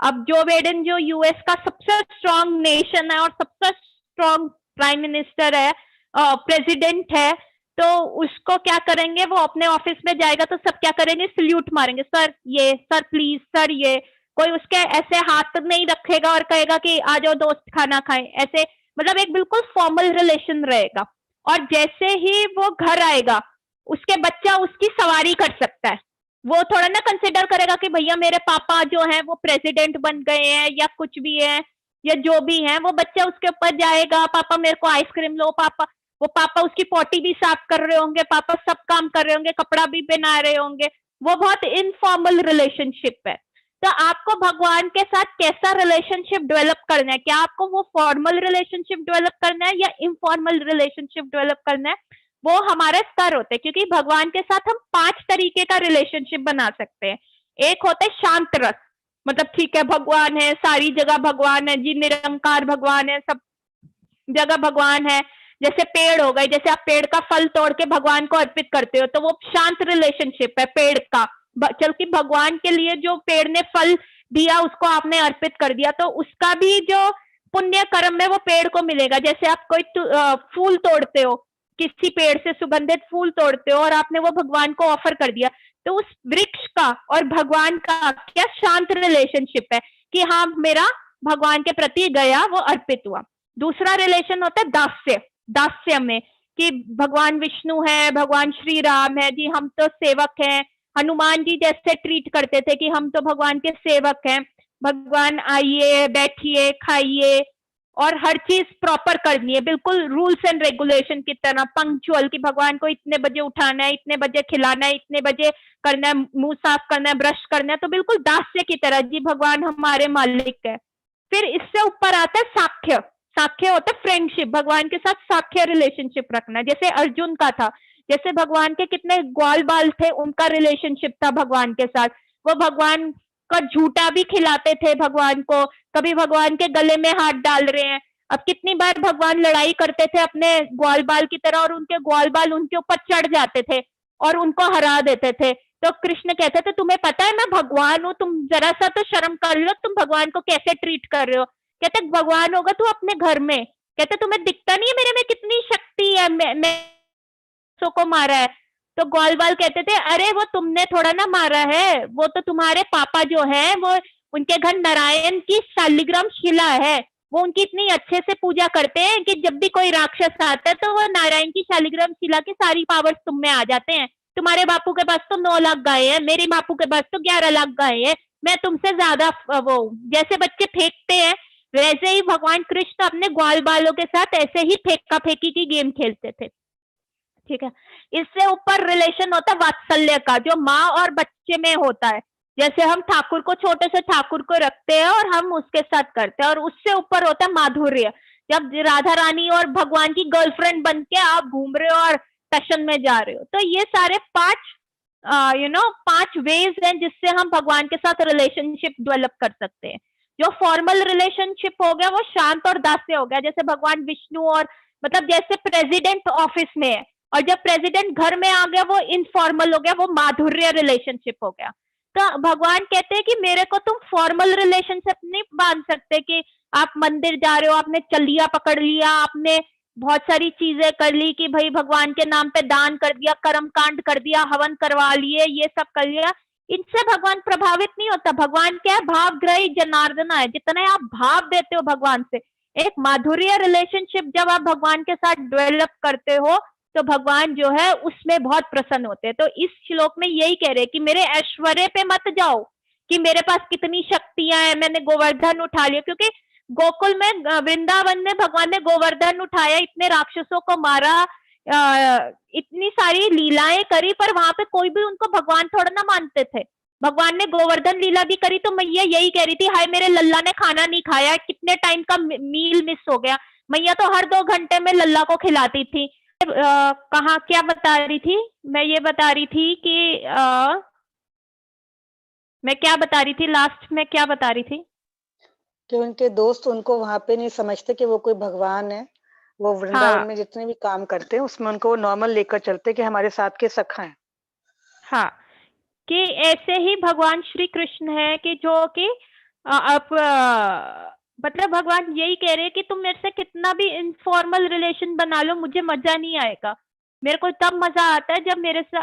अब जो बाइडेन जो यूएस का सबसे स्ट्रांग नेशन है और सबसे स्ट्रांग प्राइम मिनिस्टर है, प्रेसिडेंट है, तो उसको क्या करेंगे, वो अपने ऑफिस में जाएगा तो सब क्या करेंगे, सल्यूट मारेंगे, सर ये, सर प्लीज, सर ये। कोई उसके ऐसे हाथ नहीं रखेगा और कहेगा कि आ जाओ दोस्त खाना खाएं, ऐसे। मतलब एक बिल्कुल फॉर्मल रिलेशन रहेगा। और जैसे ही वो घर आएगा, उसके बच्चा उसकी सवारी कर सकता है। वो थोड़ा ना कंसिडर करेगा कि भैया मेरे पापा जो हैं वो प्रेसिडेंट बन गए हैं या कुछ भी है या जो भी है। वो बच्चा उसके ऊपर जाएगा, पापा मेरे को आइसक्रीम लो, पापा। वो पापा उसकी पोटी भी साफ कर रहे होंगे, पापा सब काम कर रहे होंगे, कपड़ा भी पहना रहे होंगे। वो बहुत इनफॉर्मल रिलेशनशिप है। तो आपको भगवान के साथ कैसा रिलेशनशिप डेवलप करना है? क्या आपको वो फॉर्मल रिलेशनशिप डेवलप करना है या इनफॉर्मल रिलेशनशिप डेवलप करना है? वो हमारे स्तर होते हैं, क्योंकि भगवान के साथ हम 5 तरीके का रिलेशनशिप बना सकते हैं। एक होता है शांत रस, मतलब ठीक है भगवान है, सारी जगह भगवान है जी, निरंकार भगवान है, सब जगह भगवान है। जैसे पेड़ हो गए, जैसे आप पेड़ का फल तोड़ के भगवान को अर्पित करते हो, तो वो शांत रिलेशनशिप है पेड़ का। बल्कि भगवान के लिए जो पेड़ ने फल दिया उसको आपने अर्पित कर दिया, तो उसका भी जो पुण्य कर्म है वो पेड़ को मिलेगा। जैसे आप कोई फूल तोड़ते हो, किसी पेड़ से सुगंधित फूल तोड़ते हो और आपने वो भगवान को ऑफर कर दिया, तो उस वृक्ष का और भगवान का क्या शांत रिलेशनशिप है कि हाँ मेरा भगवान के प्रति गया वो अर्पित हुआ। दूसरा रिलेशन होता है दास्य, दास्य में कि भगवान विष्णु है, भगवान श्री राम है जी, हम तो सेवक हैं। हनुमान जी जैसे ट्रीट करते थे कि हम तो भगवान के सेवक हैं, भगवान आइए बैठिए खाइए और हर चीज प्रॉपर करनी है, बिल्कुल रूल्स एंड रेगुलेशन की तरह पंक्चुअल, कि भगवान को इतने बजे उठाना है, इतने बजे खिलाना है, इतने बजे करना है, मुंह साफ करना है, ब्रश करना है, तो बिल्कुल दास्य की तरह जी भगवान हमारे मालिक है। फिर इससे ऊपर आता है साख्य। साख्य होता है फ्रेंडशिप, भगवान के साथ साख्य रिलेशनशिप रखना, जैसे अर्जुन का था। जैसे भगवान के कितने ग्वाल बाल थे, उनका रिलेशनशिप था भगवान के साथ, वो भगवान का झूठा भी खिलाते थे भगवान को, कभी भगवान के गले में हाथ डाल रहे हैं। अब कितनी बार भगवान लड़ाई करते थे अपने ग्वाल बाल की तरह और उनके ग्वाल बाल उनके ऊपर चढ़ जाते थे और उनको हरा देते थे। तो कृष्ण कहते थे तुम्हें पता है मैं भगवान हूं, तुम जरा सा तो शर्म कर लो, तुम भगवान को कैसे ट्रीट कर रहे हो। कहते भगवान होगा तू अपने घर में, कहते तुम्हें दिखता नहीं है मेरे में कितनी शक्ति है, मैं को मारा है। तो ग्वाल बाल कहते थे अरे वो तुमने थोड़ा ना मारा है, वो तो तुम्हारे पापा जो है वो उनके घर नारायण की शालिग्राम शिला है, वो उनकी इतनी अच्छे से पूजा करते हैं कि जब भी कोई राक्षस आता है तो वो नारायण की शालिग्राम शिला की सारी पावर्स तुम में आ जाते हैं। तुम्हारे बापू के पास तो 9 लाख गाय है, मेरे बापू के पास तो 11 लाख गाय है, मैं तुमसे ज्यादा वो। जैसे बच्चे फेंकते हैं वैसे ही भगवान कृष्ण अपने ग्वाल बालों के साथ ऐसे ही फेंका फेंकी की गेम खेलते थे। ठीक है, इससे ऊपर रिलेशन होता है वात्सल्य का, जो माँ और बच्चे में होता है। जैसे हम ठाकुर को, छोटे से ठाकुर को रखते हैं और हम उसके साथ करते हैं, और उससे ऊपर होता है माधुर्य, जब राधा रानी और भगवान की गर्लफ्रेंड बन के आप घूम रहे हो और टशन में जा रहे हो। तो ये सारे 5 वेज हैं जिससे हम भगवान के साथ रिलेशनशिप डेवलप कर सकते हैं। जो फॉर्मल रिलेशनशिप हो गया वो शांत और दास्य हो गया, जैसे भगवान विष्णु और मतलब जैसे प्रेसिडेंट ऑफिस में है और जब प्रेसिडेंट घर में आ गया वो इनफॉर्मल हो गया, वो माधुर्य रिलेशनशिप हो गया। तो भगवान कहते हैं कि मेरे को तुम फॉर्मल रिलेशनशिप नहीं बांध सकते कि आप मंदिर जा रहे हो, आपने चलिया पकड़ लिया, आपने बहुत सारी चीजें कर ली कि भाई भगवान के नाम पे दान कर दिया, कर्म कांड कर दिया, हवन करवा लिए, ये सब कर लिया, इनसे भगवान प्रभावित नहीं होता। भगवान क्या है, भावग्राही जनार्दना है, जितने आप भाव देते हो भगवान से। एक माधुर्य रिलेशनशिप जब आप भगवान के साथ डेवलप करते हो तो भगवान जो है उसमें बहुत प्रसन्न होते हैं। तो इस श्लोक में यही कह रहे हैं कि मेरे ऐश्वर्य पे मत जाओ कि मेरे पास कितनी शक्तियां हैं, मैंने गोवर्धन उठा लिया, क्योंकि गोकुल में वृंदावन में भगवान ने गोवर्धन उठाया, इतने राक्षसों को मारा, इतनी सारी लीलाएं करी, पर वहां पे कोई भी उनको भगवान थोड़ा ना मानते थे। भगवान ने गोवर्धन लीला भी करी तो मैया यही कह रही थी हाय मेरे लल्ला ने खाना नहीं खाया, कितने टाइम का मील मिस हो गया। मैया तो हर 2 घंटे में लल्ला को खिलाती थी। कहाँ क्या बता रही थी मैं, ये बता रही थी कि मैं क्या बता रही थी, लास्ट में क्या बता रही थी कि उनके दोस्त उनको वहां पे नहीं समझते कि वो कोई भगवान है, वो वृंदावन हाँ में जितने भी काम करते हैं उसमें उनको नॉर्मल लेकर चलते कि हमारे साथ के सखा हैं। हाँ, कि ऐसे ही भगवान श्री कृष्ण है कि जो कि आप मतलब भगवान यही कह रहे हैं कि तुम मेरे से कितना भी इनफॉर्मल रिलेशन बना लो, मुझे मजा नहीं आएगा। मेरे को तब मजा आता है जब मेरे से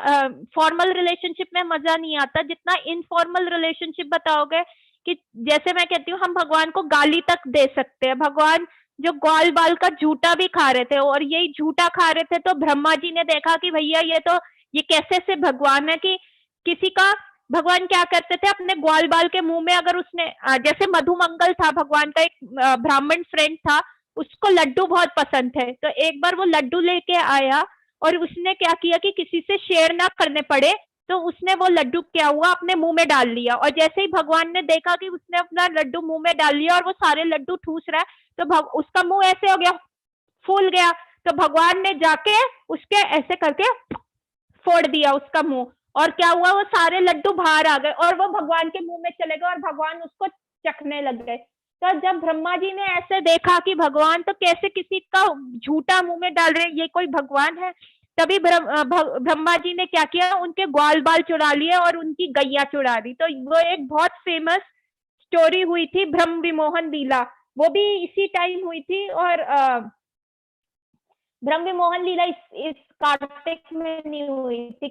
फॉर्मल रिलेशनशिप में मजा नहीं आता, जितना इनफॉर्मल रिलेशनशिप बताओगे कि जैसे मैं कहती हूँ हम भगवान को गाली तक दे सकते हैं। भगवान जो ग्वाल बाल का झूठा भी खा रहे थे और यही झूठा खा रहे थे तो ब्रह्मा जी ने देखा कि भैया ये कैसे से भगवान है कि किसी का भगवान क्या करते थे अपने ग्वाल बाल के मुंह में, अगर उसने जैसे मधुमंगल था भगवान का एक ब्राह्मण फ्रेंड था, उसको लड्डू बहुत पसंद थे, तो एक बार वो लड्डू लेके आया और उसने क्या किया कि किसी से शेयर ना करने पड़े तो उसने वो लड्डू क्या हुआ अपने मुंह में डाल लिया, और जैसे ही भगवान ने देखा कि उसने अपना लड्डू मुंह में डाल लिया और वो सारे लड्डू ठूस रहा है तो उसका मुंह ऐसे हो गया, फूल गया। तो भगवान ने जाके उसके ऐसे करके फोड़ दिया उसका मुंह, और क्या हुआ वो सारे लड्डू बाहर आ गए और वो भगवान के मुंह में चले गए और भगवान उसको चखने लग गए। तो जब ब्रह्मा जी ने ऐसे देखा कि भगवान तो कैसे किसी का झूठा मुंह में डाल रहे हैं, ये कोई भगवान है, तभी ब्रह्मा जी ने क्या किया, उनके ग्वाल बाल चुरा लिए और उनकी गैया चुरा दी। तो वो एक बहुत फेमस स्टोरी हुई थी, ब्रह्म विमोहन लीला, वो भी इसी टाइम हुई थी। और ब्रह्म विमोहन लीला इस कार्तिक में नहीं हुई थी,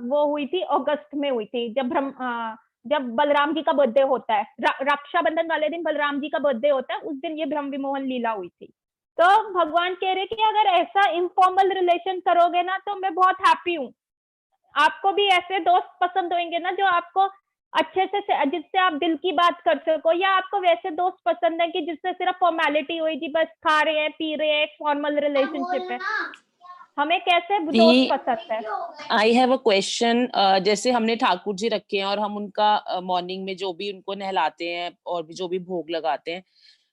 वो हुई थी अगस्त में हुई थी, जब बलराम जी का बर्थडे होता है, रक्षाबंधन वाले दिन बलराम जी का बर्थडे होता है, उस दिन ये ब्रह्म विमोहन लीला हुई थी। तो भगवान कह रहे कि अगर ऐसा इनफॉर्मल रिलेशन करोगे ना तो मैं बहुत हैप्पी हूँ। आपको भी ऐसे दोस्त पसंद होंगे ना जो आपको अच्छे से जिससे आप दिल की बात कर सको, या आपको वैसे दोस्त पसंद है कि जिससे सिर्फ फॉर्मेलिटी हुई जी, बस खा रहे हैं पी रहे हैं, एक फॉर्मल रिलेशनशिप है। हमें कैसे दोस्त पसंद है? I have a question. जैसे हमने ठाकुर जी रखे हैं और हम उनका मॉर्निंग में जो भी उनको नहलाते हैं और भी जो भी भोग लगाते हैं,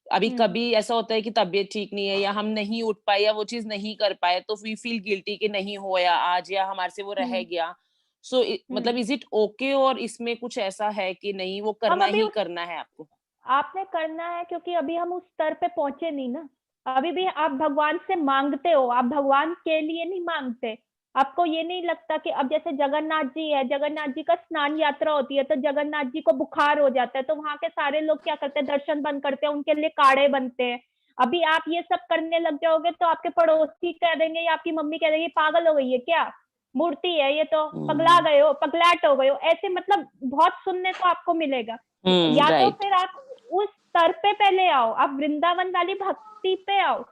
अभी कभी ऐसा होता है कि तबीयत ठीक नहीं है या हम नहीं उठ पाए या वो चीज नहीं कर पाए, तो वी फील गिल्टी कि नहीं हुआ आज या हमारे से वो रह गया। सो मतलब इज इट ओके, और इसमें कुछ ऐसा है कि नहीं वो करना ही करना है आपको? आपने करना है, क्योंकि अभी हम उस स्तर पे पहुंचे नहीं ना। अभी भी आप भगवान से मांगते हो, आप भगवान के लिए नहीं मांगते। आपको ये नहीं लगता कि अब जैसे जगन्नाथ जी है, जगन्नाथ जी का स्नान यात्रा होती है, तो जगन्नाथ जी को बुखार हो जाता है, तो वहां के सारे लोग क्या करते हैं, दर्शन बंद करते हैं, उनके लिए काढ़े बनते हैं। अभी आप ये सब करने लग जाओगे तो आपके पड़ोसी कह देंगे या आपकी मम्मी कह देंगी पागल हो गई है क्या, मूर्ति है ये तो, पगला गए हो, पगलैट हो गए हो, ऐसे मतलब बहुत सुनने को आपको मिलेगा। या तो फिर आप उस स्तर पे पहले आओ, आप वृंदावन वाली भक्ति पे आओ,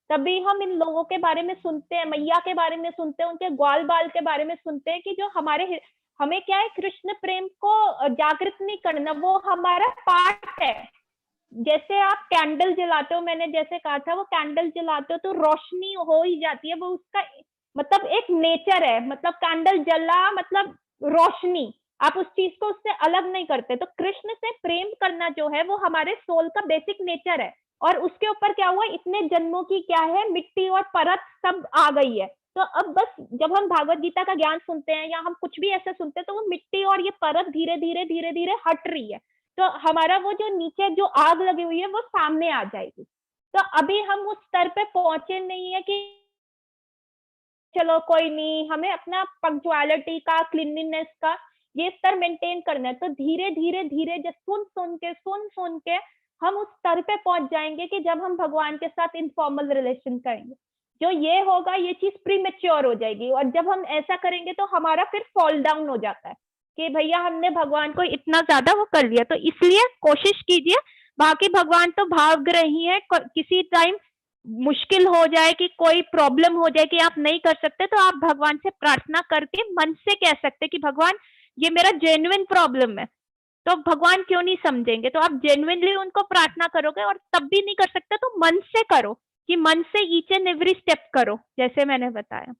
तभी हम इन लोगों के बारे में सुनते हैं, मैया के बारे में सुनते हैं, उनके ग्वाल बाल के बारे में सुनते हैं कि जो हमें क्या है, कृष्ण प्रेम को जागृत नहीं करना, वो हमारा पार्ट है। जैसे आप कैंडल जलाते हो, मैंने जैसे कहा था, वो कैंडल जलाते हो तो रोशनी हो ही जाती है, वो उसका मतलब एक नेचर है, मतलब कैंडल जला मतलब रोशनी, आप उस चीज को उससे अलग नहीं करते। तो कृष्ण से प्रेम करना जो है वो हमारे सोल का बेसिक नेचर है। और उसके ऊपर क्या हुआ, इतने जन्मों की क्या है, मिट्टी और परत सब आ गई है। तो अब बस जब हम भागवत गीता का ज्ञान सुनते हैं या हम कुछ भी ऐसे सुनते हैं, तो वो मिट्टी और ये परत धीरे धीरे धीरे धीरे हट रही है, तो हमारा वो जो नीचे जो आग लगी हुई है वो सामने आ जाएगी। तो अभी हम उस स्तर पे पहुंचे नहीं है कि चलो कोई नहीं, हमें अपना पंक्चुअलिटी का, क्लीनलीनेस का ये स्तर मेंटेन करना है। तो धीरे धीरे धीरे सुन सुन के हम उस स्तर पे पहुंच जाएंगे कि जब हम भगवान के साथ इनफॉर्मल रिलेशन करेंगे, जो ये होगा ये चीज प्रीमेच्योर हो जाएगी। और जब हम ऐसा करेंगे तो हमारा फिर फॉल डाउन हो जाता है कि भैया हमने भगवान को इतना ज्यादा वो कर लिया। तो इसलिए कोशिश कीजिए, बाकी भगवान तो भाग रही है, किसी टाइम मुश्किल हो जाए कि कोई प्रॉब्लम हो जाए कि आप नहीं कर सकते, तो आप भगवान से प्रार्थना करके मन से कह सकते कि भगवान ये मेरा जेन्युइन प्रॉब्लम है, तो भगवान क्यों नहीं समझेंगे। तो आप जेन्युइनली उनको प्रार्थना करोगे, और तब भी नहीं कर सकते तो मन से करो, कि मन से ईच एंड एवरी स्टेप करो, जैसे मैंने बताया।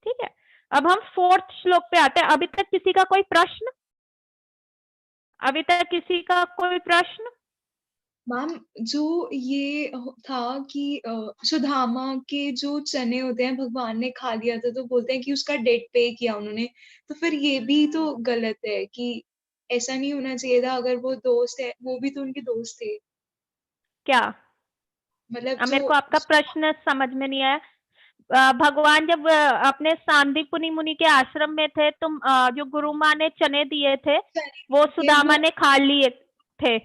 ठीक है, अब हम 4th श्लोक पे आते हैं। अभी तक किसी का कोई प्रश्न? अभी तक किसी का कोई प्रश्न? मैम, जो ये था कि सुदामा के जो चने होते हैं भगवान ने खा लिया था, तो बोलते हैं कि उसका डेट पे किया उन्होंने, तो फिर ये भी तो गलत है कि ऐसा नहीं होना चाहिए था। अगर वो दोस्त है, वो भी तो उनके दोस्त थे। क्या मतलब मेरे को आपका प्रश्न समझ में नहीं आया। भगवान जब अपने सांदीपनि मुनि के आश्रम में थे, तुम जो गुरु माँ ने चने दिए थे वो सुदामा ने खा लिए थे।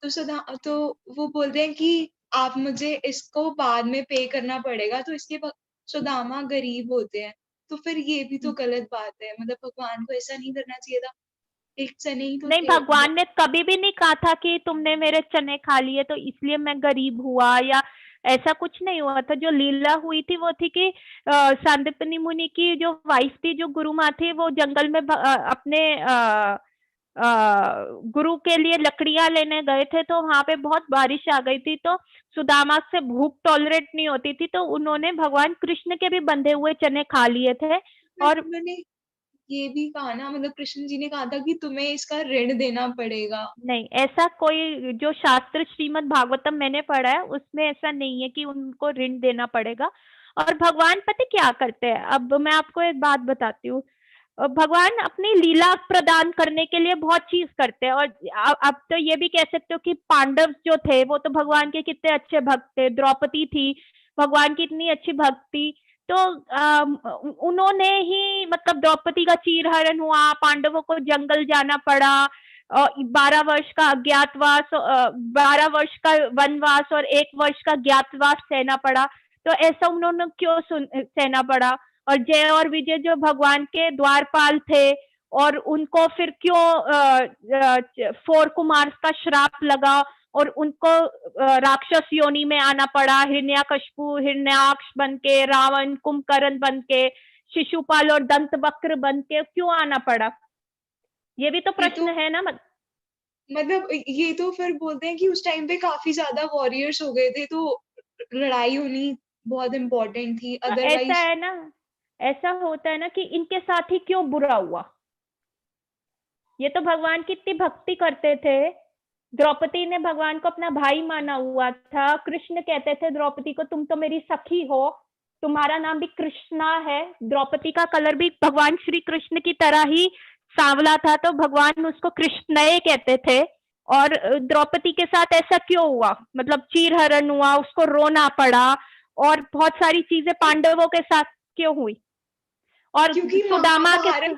हाँ, तो वो बोलते हैं कि आप मुझे इसको बाद में पे करना पड़ेगा, तो इसलिए सुदामा गरीब होते हैं। तो फिर ये भी तो गलत बात है, मतलब भगवान को ऐसा नहीं करना चाहिए था। एक चने ही तो नहीं, थे। भगवान ने कभी भी नहीं कहा था कि तुमने मेरे चने खा लिए तो इसलिए मैं गरीब हुआ, या ऐसा कुछ नहीं हुआ था। जो लीला हुई थी वो थी कि सांदीपनि मुनि की जो वाइफ थी, जो गुरु माँ थी, वो जंगल में अपने गुरु के लिए लकड़ियां लेने गए थे, तो वहां पे बहुत बारिश आ गई थी, तो सुदामा से भूख टॉलरेट नहीं होती थी, तो उन्होंने भगवान कृष्ण के भी बंधे हुए चने खा लिए थे। और उन्होंने ये भी कहा ना, मतलब कृष्ण जी ने कहा था कि तुम्हें इसका ऋण देना पड़ेगा। नहीं, ऐसा कोई जो शास्त्र श्रीमद् भागवतम मैंने पढ़ा है उसमें ऐसा नहीं है कि उनको ऋण देना पड़ेगा। और भगवान पता क्या करते हैं, अब मैं आपको एक बात बताती हूँ। भगवान अपनी लीला प्रदान करने के लिए बहुत चीज करते हैं। और अब तो ये भी कह सकते हो कि पांडव जो थे वो तो भगवान के कितने अच्छे भक्त थे, द्रौपदी थी, भगवान की इतनी अच्छी भक्त थी, तो उन्होंने ही मतलब द्रौपदी का चीरहरण हुआ, पांडवों को जंगल जाना पड़ा, 12 वर्ष का अज्ञातवास, 12 वर्ष का वनवास और 1 वर्ष का ज्ञातवास सहना पड़ा। तो ऐसा उन्होंने क्यों सहना पड़ा? और जय और विजय जो भगवान के द्वारपाल थे, और उनको फिर क्यों 4 कुमार का श्राप लगा और उनको राक्षस योनि में आना पड़ा, हिरण्यकशिपु, हिरण्याक्ष बनके, रावण, कुंभकर्ण बनके, शिशुपाल और दंतवक्र बनके क्यों आना पड़ा? ये भी तो प्रश्न है ना। मतलब ये तो फिर बोलते हैं कि उस टाइम पे काफी ज्यादा वॉरियर्स हो गए थे, तो लड़ाई होनी बहुत इम्पोर्टेंट थी, ऐसा अदरवाइज है ना, ऐसा होता है ना कि इनके साथ ही क्यों बुरा हुआ? ये तो भगवान की इतनी भक्ति करते थे, द्रौपदी ने भगवान को अपना भाई माना हुआ था, कृष्ण कहते थे द्रौपदी को तुम तो मेरी सखी हो, तुम्हारा नाम भी कृष्णा है, द्रौपदी का कलर भी भगवान श्री कृष्ण की तरह ही सांवला था, तो भगवान उसको कृष्णय कहते थे। और द्रौपदी के साथ ऐसा क्यों हुआ? मतलब चीरहरण हुआ, उसको रोना पड़ा, और बहुत सारी चीजें पांडवों के साथ क्यों हुई? और क्योंकि सुदामा के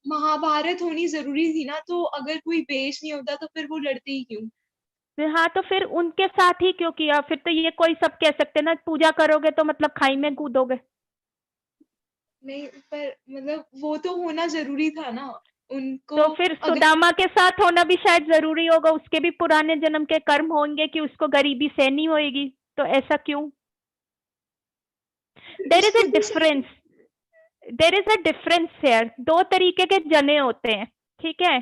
महाभारत होनी जरूरी थी ना, तो अगर कोई बेस नहीं होता तो फिर वो लड़ते ही क्यों? हाँ, तो फिर उनके साथ ही क्यों किया? फिर तो ये कोई सब कह सकते ना, पूजा करोगे तो मतलब खाई में कूदोगे। नहीं, पर मतलब वो तो होना जरूरी था ना उनको। तो फिर सुदामा के साथ होना भी शायद जरूरी होगा, उसके भी पुराने जन्म के कर्म होंगे कि उसको गरीबी सहनी होगी, तो ऐसा क्यों? There is a difference, there is a difference here. 2 तरीके के जने होते हैं, ठीक है?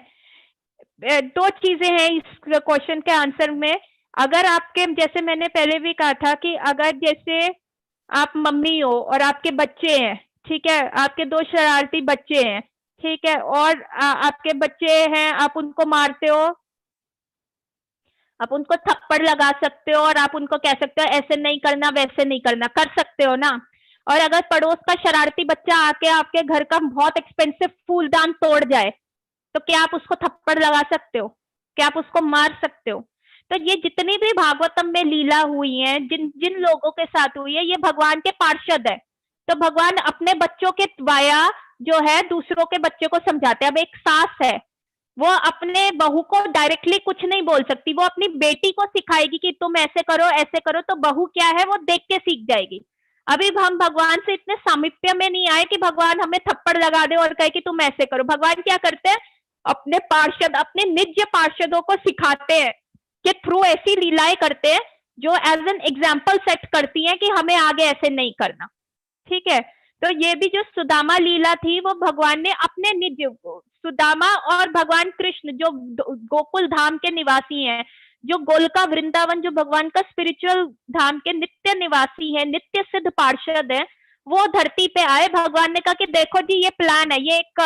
2 चीजें हैं इस क्वेश्चन के आंसर में। अगर आपके, जैसे मैंने पहले भी कहा था कि अगर जैसे आप मम्मी हो और आपके बच्चे हैं, ठीक है, आपके 2 शरारती बच्चे हैं, ठीक है, और आपके बच्चे हैं, आप उनको मारते हो, आप उनको थप्पड़ लगा सकते हो और आप उनको कह सकते हो ऐसे नहीं करना, वैसे नहीं करना, कर सकते हो ना। और अगर पड़ोस का शरारती बच्चा आके आपके घर का बहुत एक्सपेंसिव फूलदान तोड़ जाए, तो क्या आप उसको थप्पड़ लगा सकते हो? क्या आप उसको मार सकते हो? तो ये जितनी भी भागवतम में लीला हुई है, जिन जिन लोगों के साथ हुई है, ये भगवान के पार्षद है। तो भगवान अपने बच्चों के वाया जो है दूसरों के बच्चे को समझाते हैं। अब एक सास है, वो अपने बहू को डायरेक्टली कुछ नहीं बोल सकती, वो अपनी बेटी को सिखाएगी कि तुम ऐसे करो, तो बहू क्या है, वो देख के सीख जाएगी। अभी हम भगवान से इतने सामिप्य में नहीं आए कि भगवान हमें थप्पड़ लगा दे और कहे कि तुम ऐसे करो। भगवान क्या करते हैं? अपने पार्षद, अपने निज पार्षदों को सिखाते हैं कि थ्रू ऐसी लीलाएं करते हैं जो एज एन एग्जाम्पल सेट करती हैं कि हमें आगे ऐसे नहीं करना, ठीक है? तो ये भी जो सुदामा लीला थी, वो भगवान ने अपने निज, सुदामा और भगवान कृष्ण जो गोकुल धाम के निवासी हैं, जो गोलका वृंदावन जो भगवान का स्पिरिचुअल धाम के नित्य निवासी है, नित्य सिद्ध पार्षद है, वो धरती पे आए। भगवान ने कहा कि देखो जी, ये प्लान है, ये एक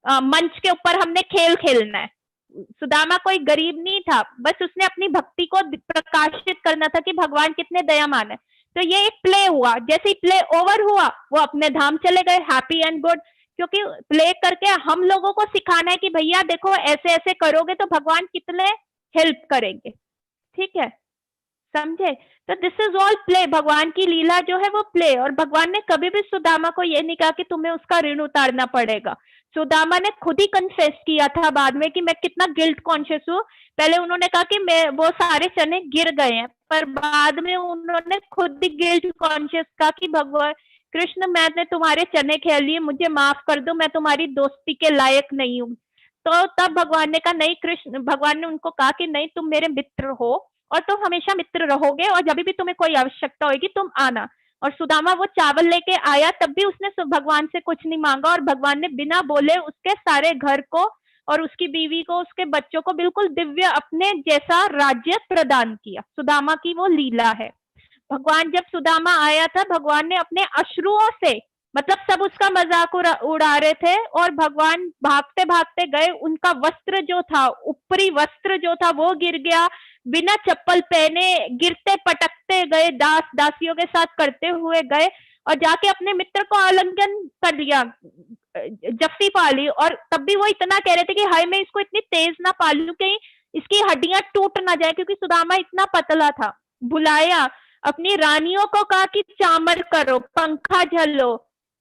मंच के ऊपर हमने खेल खेलना है। सुदामा कोई गरीब नहीं था, बस उसने अपनी भक्ति को प्रकाशित करना था कि भगवान कितने दयावान है। तो ये एक प्ले हुआ, जैसे ही प्ले ओवर हुआ, वो अपने धाम चले गए, हैप्पी एंड गुड। क्योंकि प्ले करके हम लोगों को सिखाना है कि भैया देखो, ऐसे ऐसे करोगे तो भगवान कितने हेल्प करेंगे, ठीक है? समझे? तो दिस इज ऑल प्ले। भगवान की लीला जो है वो प्ले। और भगवान ने कभी भी सुदामा को ये नहीं कहा कि तुम्हें उसका ऋण उतारना पड़ेगा। सुदामा ने खुद ही कन्फेस किया था बाद में कि मैं कितना गिल्ट कॉन्शियस हूँ। पहले उन्होंने कहा कि मैं, वो सारे चने गिर गए हैं, पर बाद में उन्होंने खुद ही गिल्ट कॉन्शियस कहा कि भगवान कृष्ण, मैंने तुम्हारे चने खेल लिए, मुझे माफ कर दो, मैं तुम्हारी दोस्ती के लायक नहीं हूँ। तो तब भगवान ने कहा नहीं, कृष्ण, भगवान ने उनको कहा कि नहीं, तुम मेरे मित्र हो और तुम हमेशा मित्र रहोगे, और जब भी तुम्हें कोई आवश्यकता होगी तुम आना। और सुदामा वो चावल लेके आया, तब भी उसने भगवान से कुछ नहीं मांगा, और भगवान ने बिना बोले उसके सारे घर को और उसकी बीवी को, उसके बच्चों को बिल्कुल दिव्य अपने जैसा राज्य प्रदान किया। सुदामा की वो लीला है। भगवान जब सुदामा आया था, भगवान ने अपने अश्रुओं से, मतलब सब उसका मजाक उड़ा रहे थे, और भगवान भागते भागते गए, उनका वस्त्र जो था, ऊपरी वस्त्र जो था वो गिर गया, बिना चप्पल पहने गिरते पटकते गए, दास दासियों के साथ करते हुए गए, और जाके अपने मित्र को आलिंगन कर लिया, जफ्फी पा ली। और तब भी वो इतना कह रहे थे कि हाय, मैं इसको इतनी तेज ना पालूं कहीं इसकी हड्डियां टूट ना जाए, क्योंकि सुदामा इतना पतला था। बुलाया, अपनी रानियों को कहा कि चामर करो, पंखा झलो।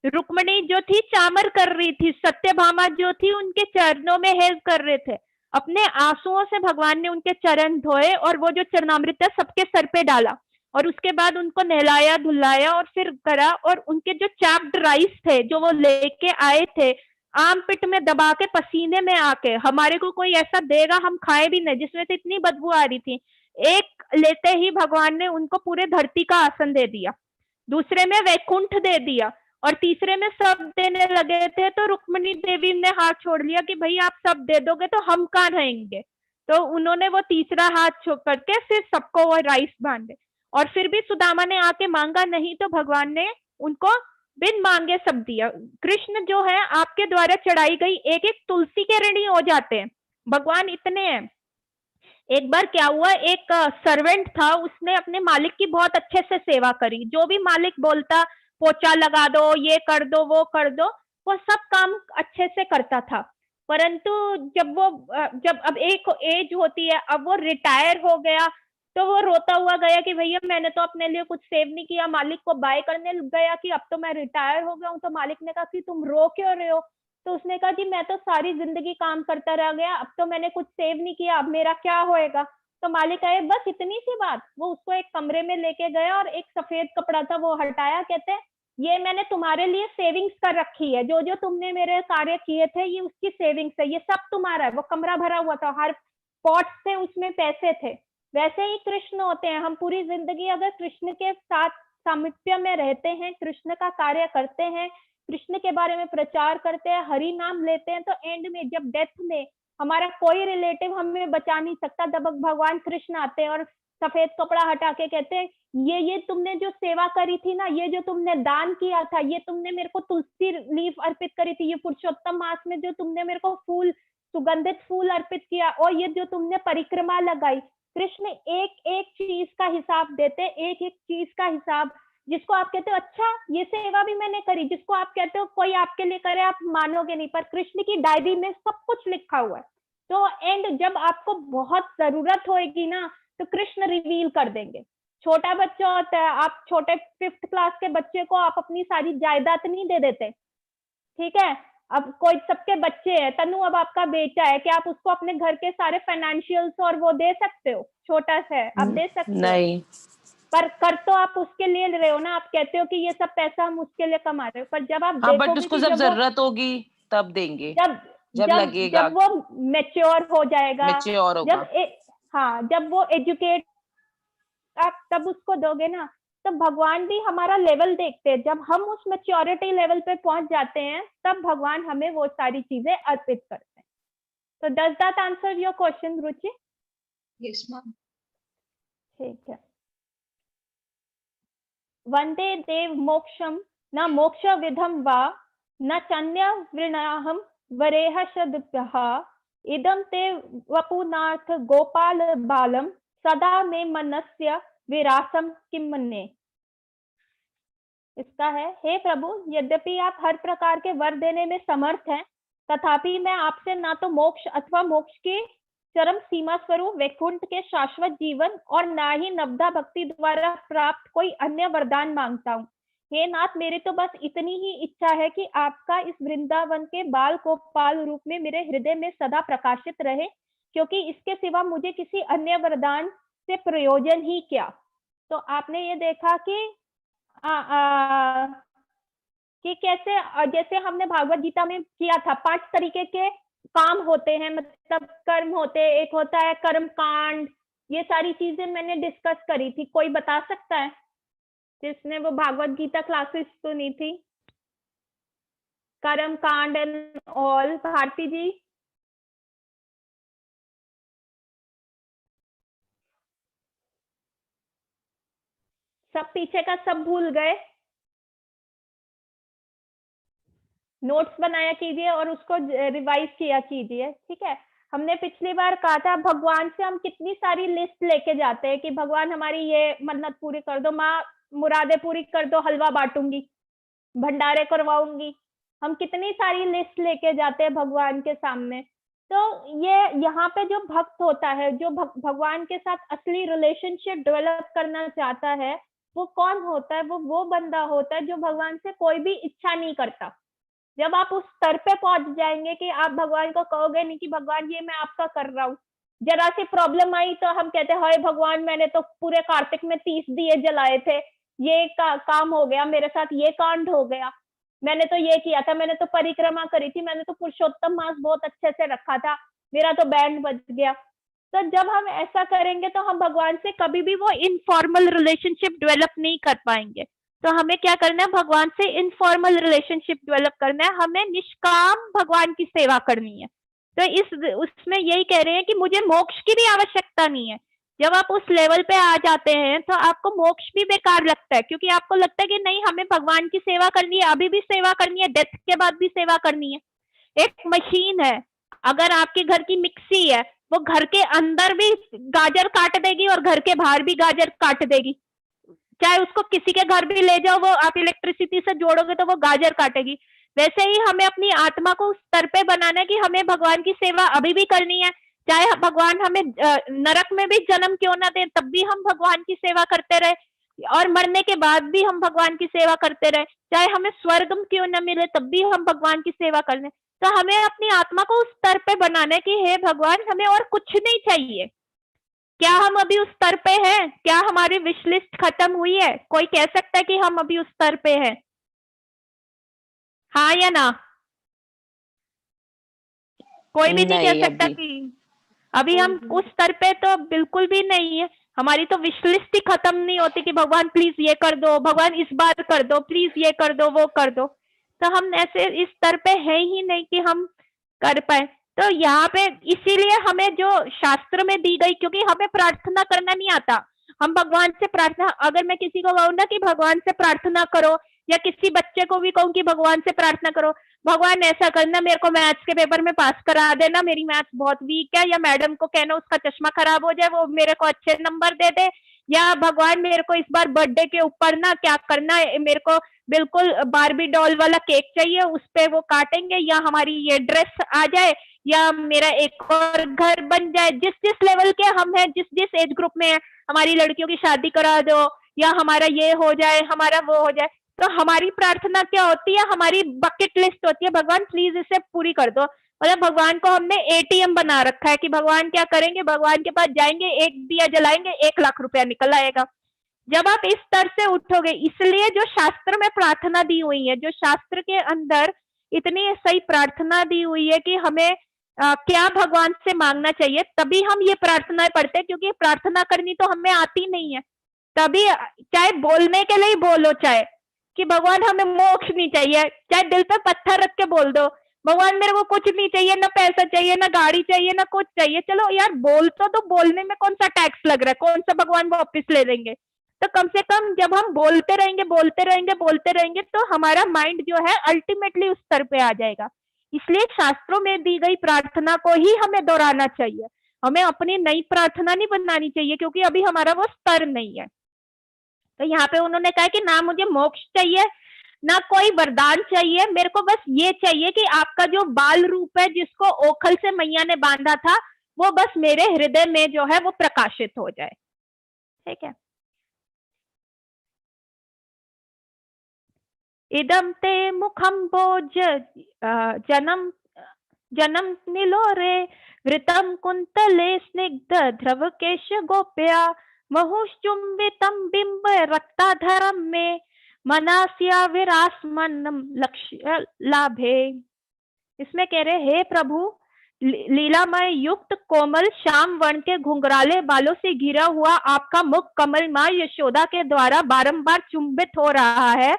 रुक्मिणी जो थी चामर कर रही थी, सत्यभामा जो थी उनके चरणों में हेल्प कर रहे थे। अपने आंसुओं से भगवान ने उनके चरण धोए और वो जो चरणामृत है सबके सर पे डाला और उसके बाद उनको नहलाया धुलाया और फिर करा। और उनके जो चैप्ड राइस थे जो वो लेके आए थे आम पिट में दबा के पसीने में आके, हमारे को कोई ऐसा देगा हम खाए भी नहीं, जिसमें से इतनी बदबू आ रही थी। एक लेते ही भगवान ने उनको पूरे धरती का आसन दे दिया, दूसरे में वैकुंठ दे दिया और तीसरे में सब देने लगे थे। तो रुक्मिणी देवी ने हाथ छोड़ लिया कि भाई आप सब दे दोगे तो हम कहाँ रहेंगे। तो उन्होंने वो तीसरा हाथ छोड़ करके फिर सबको वो राइस बांटे और फिर भी सुदामा ने आके मांगा नहीं तो भगवान ने उनको बिन मांगे सब दिया। कृष्ण जो है आपके द्वारा चढ़ाई गई एक एक तुलसी के ऋणी हो जाते हैं, भगवान इतने हैं। एक बार क्या हुआ, एक सर्वेंट था, उसने अपने मालिक की बहुत अच्छे से सेवा करी। जो भी मालिक बोलता पोछा लगा दो, ये कर दो, वो कर दो, वो सब काम अच्छे से करता था। परंतु जब अब एक एज होती है, अब वो रिटायर हो गया तो वो रोता हुआ गया कि भैया मैंने तो अपने लिए कुछ सेव नहीं किया। मालिक को बाय करने गया कि अब तो मैं रिटायर हो गया हूँ। तो मालिक ने कहा कि तुम रो क्यों रहे हो। तो उसने कहा कि मैं तो सारी जिंदगी काम करता रह गया, अब तो मैंने कुछ सेव नहीं किया, अब मेरा क्या होएगा। तो मालिक आए, बस इतनी सी बात। वो उसको एक कमरे में लेके गया और एक सफेद कपड़ा था वो हटाया, कहते हैं ये मैंने तुम्हारे लिए सेविंग्स कर रखी है, जो जो तुमने मेरे कार्य किए थे ये उसकी सेविंग्स है, ये सब तुम्हारा है। वो कमरा भरा हुआ था, हर पॉट से उसमें पैसे थे। वैसे ही कृष्ण होते हैं, हम पूरी जिंदगी अगर कृष्ण के साथ सामिप्य में रहते हैं, कृष्ण का कार्य करते हैं, कृष्ण के बारे में प्रचार करते हैं, हरि नाम लेते हैं, तो एंड में जब डेथ में हमारा कोई रिलेटिव हमें बचा नहीं सकता, तब भगवान कृष्ण आते हैं और सफेद कपड़ा हटा के कहते हैं ये तुमने जो सेवा करी थी ना, ये जो तुमने दान किया था, ये तुमने मेरे को तुलसी लीफ अर्पित करी थी, ये पुरुषोत्तम मास में जो तुमने मेरे को फूल सुगंधित फूल अर्पित किया, और ये जो तुमने परिक्रमा लगाई। कृष्ण एक एक चीज का हिसाब देते, एक एक चीज का हिसाब। जिसको आप कहते हो अच्छा ये सेवा भी मैंने करी, जिसको आप कहते हो कोई आपके लिए करे, आप मानोगे नहीं, पर कृष्ण की डायरी में सब कुछ लिखा हुआ है। तो एंड जब आपको बहुत जरूरत होएगी ना तो कृष्ण रिवील कर देंगे। छोटा बच्चा होता है, आप छोटे 5th क्लास के बच्चे को आप अपनी सारी जायदाद नहीं दे देते, ठीक है। अब कोई सबके बच्चे हैं, तनु अब आपका बेटा है, क्या आप उसको अपने घर के सारे फाइनेंशियल्स और वो दे सकते हो? छोटा सा है, आप दे सकते हो नहीं, पर कर तो आप उसके लिए रहे हो ना। आप कहते हो कि ये सब पैसा हम उसके लिए कमा रहे हो, पर जब आप हाँ, बट देखोगे उसको कि जब जब जरूरत होगी तब देंगे, जब लगेगा, जब वो मैच्योर हो जाएगा, मैच्योर होगा। हाँ जब वो एजुकेट आप तब उसको दोगे ना। तो भगवान भी हमारा लेवल देखते हैं, जब हम उस मैच्योरिटी लेवल पे पहुंच जाते हैं तब भगवान हमें वो सारी चीजें अर्पित करते हैं। तो does that answer your question Ruchi? Yes ma'am. ठीक है। वंदे देव मोक्षम न मोक्ष विधम वा न चन्य वृणाहम वरेह शदभ्यः इदम ते वपुनाथ गोपाल बालम सदा मे मनस्य विरासम किमन्ये। इसका है, हे प्रभु यद्यपि आप हर प्रकार के वर देने में समर्थ हैं, तथापि मैं आपसे ना तो मोक्ष अथवा मोक्ष की चरम सीमा स्वरूप वैकुंठ के शाश्वत जीवन और ना ही नवदा भक्ति द्वारा प्राप्त कोई अन्य वरदान मांगता हूँ। हे नाथ, मेरी तो बस इतनी ही इच्छा है कि आपका इस वृंदावन के बाल गोपाल रूप में मेरे हृदय में सदा प्रकाशित रहे, क्योंकि इसके सिवा मुझे किसी अन्य वरदान से प्रयोजन ही क्या। तो आपने ये देखा कि कैसे, जैसे हमने भागवत गीता में किया था, 5 तरीके के काम होते हैं, मतलब कर्म होते हैं। एक होता है कर्म कांड, ये सारी चीजें मैंने डिस्कस करी थी। कोई बता सकता है जिसने वो भागवत गीता क्लासेस सुनी थी? कर्म कांड एंड ऑल। भारती जी? सब पीछे का सब भूल गए? नोट्स बनाया कीजिए और उसको रिवाइज किया कीजिए, ठीक है। हमने पिछली बार कहा था भगवान से हम कितनी सारी लिस्ट लेके जाते हैं कि भगवान हमारी ये मन्नत पूरी कर दो, माँ मुरादे पूरी कर दो, हलवा बांटूंगी, भंडारे करवाऊंगी। हम कितनी सारी लिस्ट लेके जाते हैं भगवान के सामने। तो ये यहाँ पे जो भक्त होता है, जो भगवान के साथ असली रिलेशनशिप डेवलप करना चाहता है, वो कौन होता है? वो बंदा होता है जो भगवान से कोई भी इच्छा नहीं करता। जब आप उस स्तर पे पहुंच जाएंगे कि आप भगवान को कहोगे नहीं कि भगवान ये मैं आपका कर रहा हूँ, जरा सी प्रॉब्लम आई तो हम कहते हैं हाय भगवान, मैंने तो पूरे कार्तिक में 30 दिए जलाए थे, ये काम हो गया मेरे साथ, ये कांड हो गया, मैंने तो ये किया था, मैंने तो परिक्रमा करी थी, मैंने तो पुरुषोत्तम मास बहुत अच्छे से रखा था, मेरा तो बैंड बज गया। तो जब हम ऐसा करेंगे तो हम भगवान से कभी भी वो इनफॉर्मल रिलेशनशिप डेवलप नहीं कर पाएंगे। तो हमें क्या करना है? भगवान से इनफॉर्मल रिलेशनशिप डेवलप करना है, हमें निष्काम भगवान की सेवा करनी है। तो उसमें यही कह रहे हैं कि मुझे मोक्ष की भी आवश्यकता नहीं है। जब आप उस लेवल पे आ जाते हैं तो आपको मोक्ष भी बेकार लगता है, क्योंकि आपको लगता है कि नहीं, हमें भगवान की सेवा करनी है, अभी भी सेवा करनी है, डेथ के बाद भी सेवा करनी है। एक मशीन है, अगर आपके घर की मिक्सी है, वो घर के अंदर भी गाजर काट देगी और घर के बाहर भी गाजर काट देगी। चाहे उसको किसी के घर भी ले जाओ, वो आप इलेक्ट्रिसिटी से जोड़ोगे तो वो गाजर काटेगी। वैसे ही हमें अपनी आत्मा को उस स्तर पे बनाना है कि हमें भगवान की सेवा अभी भी करनी है, चाहे भगवान हमें नरक में भी जन्म क्यों ना दे, तब भी हम भगवान की सेवा करते रहे, और मरने के बाद भी हम भगवान की सेवा करते रहे, चाहे हमें स्वर्ग क्यों न मिले तब भी हम भगवान की सेवा कर लें। तो हमें अपनी आत्मा को उस स्तर पे बनाना है कि हे भगवान, हमें और कुछ नहीं चाहिए। क्या हम अभी उस स्तर पे हैं? क्या हमारी विश लिस्ट खत्म हुई है? कोई कह सकता है कि हम अभी उस स्तर पे हैं? हाँ या ना? कोई भी नहीं कह सकता कि अभी हम उस स्तर पे तो बिल्कुल भी नहीं है। हमारी तो विश लिस्ट ही खत्म नहीं होती कि भगवान प्लीज ये कर दो, भगवान इस बार कर दो, प्लीज ये कर दो, वो कर दो। तो हम ऐसे इस स्तर पे है ही नहीं कि हम कर पाए। तो यहाँ पे इसीलिए हमें जो शास्त्र में दी गई, क्योंकि हमें प्रार्थना करना नहीं आता, हम भगवान से प्रार्थना, अगर मैं किसी को कहूँ ना कि भगवान से प्रार्थना करो, या किसी बच्चे को भी कहूँ कि भगवान से प्रार्थना करो, भगवान ऐसा करना, मेरे को मैथ्स के पेपर में पास करा देना, मेरी मैथ्स बहुत वीक है, या मैडम को कहना उसका चश्मा खराब हो जाए, वो मेरे को अच्छे नंबर दे दे, या भगवान मेरे को इस बार बर्थडे के ऊपर ना क्या करना है, मेरे को बिल्कुल बारबी डॉल वाला केक चाहिए, उस पे वो काटेंगे, या हमारी ये ड्रेस आ जाए, या मेरा एक और घर बन जाए। जिस जिस लेवल के हम हैं, जिस जिस एज ग्रुप में है, हमारी लड़कियों की शादी करा दो, या हमारा ये हो जाए, हमारा वो हो जाए। तो हमारी प्रार्थना क्या होती है? हमारी बकेट लिस्ट होती है, भगवान प्लीज इसे पूरी कर दो। मतलब भगवान को हमने एटीएम बना रखा है कि भगवान क्या करेंगे, भगवान के पास जाएंगे, एक दिया जलाएंगे, 1 लाख रुपया निकल आएगा। जब आप इस स्तर से उठोगे, इसलिए जो शास्त्र में प्रार्थना दी हुई है, जो शास्त्र के अंदर इतनी सही प्रार्थना दी हुई है कि हमें क्या भगवान से मांगना चाहिए, तभी हम ये प्रार्थनाएं पढ़ते हैं, क्योंकि प्रार्थना करनी तो हमें आती नहीं है। तभी चाहे बोलने के लिए बोलो, चाहे कि भगवान हमें मोक्ष नहीं चाहिए, चाहे दिल पे पत्थर रख के बोल दो, भगवान मेरे को कुछ नहीं चाहिए, ना पैसा चाहिए, ना गाड़ी चाहिए, ना कुछ चाहिए। चलो यार, बोल तो बोलने में कौन सा टैक्स लग रहा है, कौन सा भगवान वापिस ले लेंगे। तो कम से कम जब हम बोलते रहेंगे बोलते रहेंगे बोलते रहेंगे, तो हमारा माइंड जो है अल्टीमेटली उस स्तर पे आ जाएगा। इसलिए शास्त्रों में दी गई प्रार्थना को ही हमें दोहराना चाहिए, हमें अपनी नई प्रार्थना नहीं बनानी चाहिए, क्योंकि अभी हमारा वो स्तर नहीं है। तो यहाँ पे उन्होंने कहा कि ना मुझे मोक्ष चाहिए, ना कोई वरदान चाहिए, मेरे को बस ये चाहिए कि आपका जो बाल रूप है, जिसको ओखल से मैया ने बांधा था, वो बस मेरे हृदय में जो है वो प्रकाशित हो जाए। ठीक है। इदम ते मुखम भोज जनम जनम निलोरे वृतम कुंतले स्निग्ध ध्रुव केश गोप्या महुश्चुंबितम बिंब रक्ताधरम में मनास्या विरासमन्नम लक्ष्य लाभे। इसमें कह रहे, हे प्रभु, लीलामय युक्त कोमल श्याम वर्ण के घुंघराले बालों से घिरा हुआ आपका मुख कमल माँ यशोदा के द्वारा बारंबार चुंबित हो रहा है,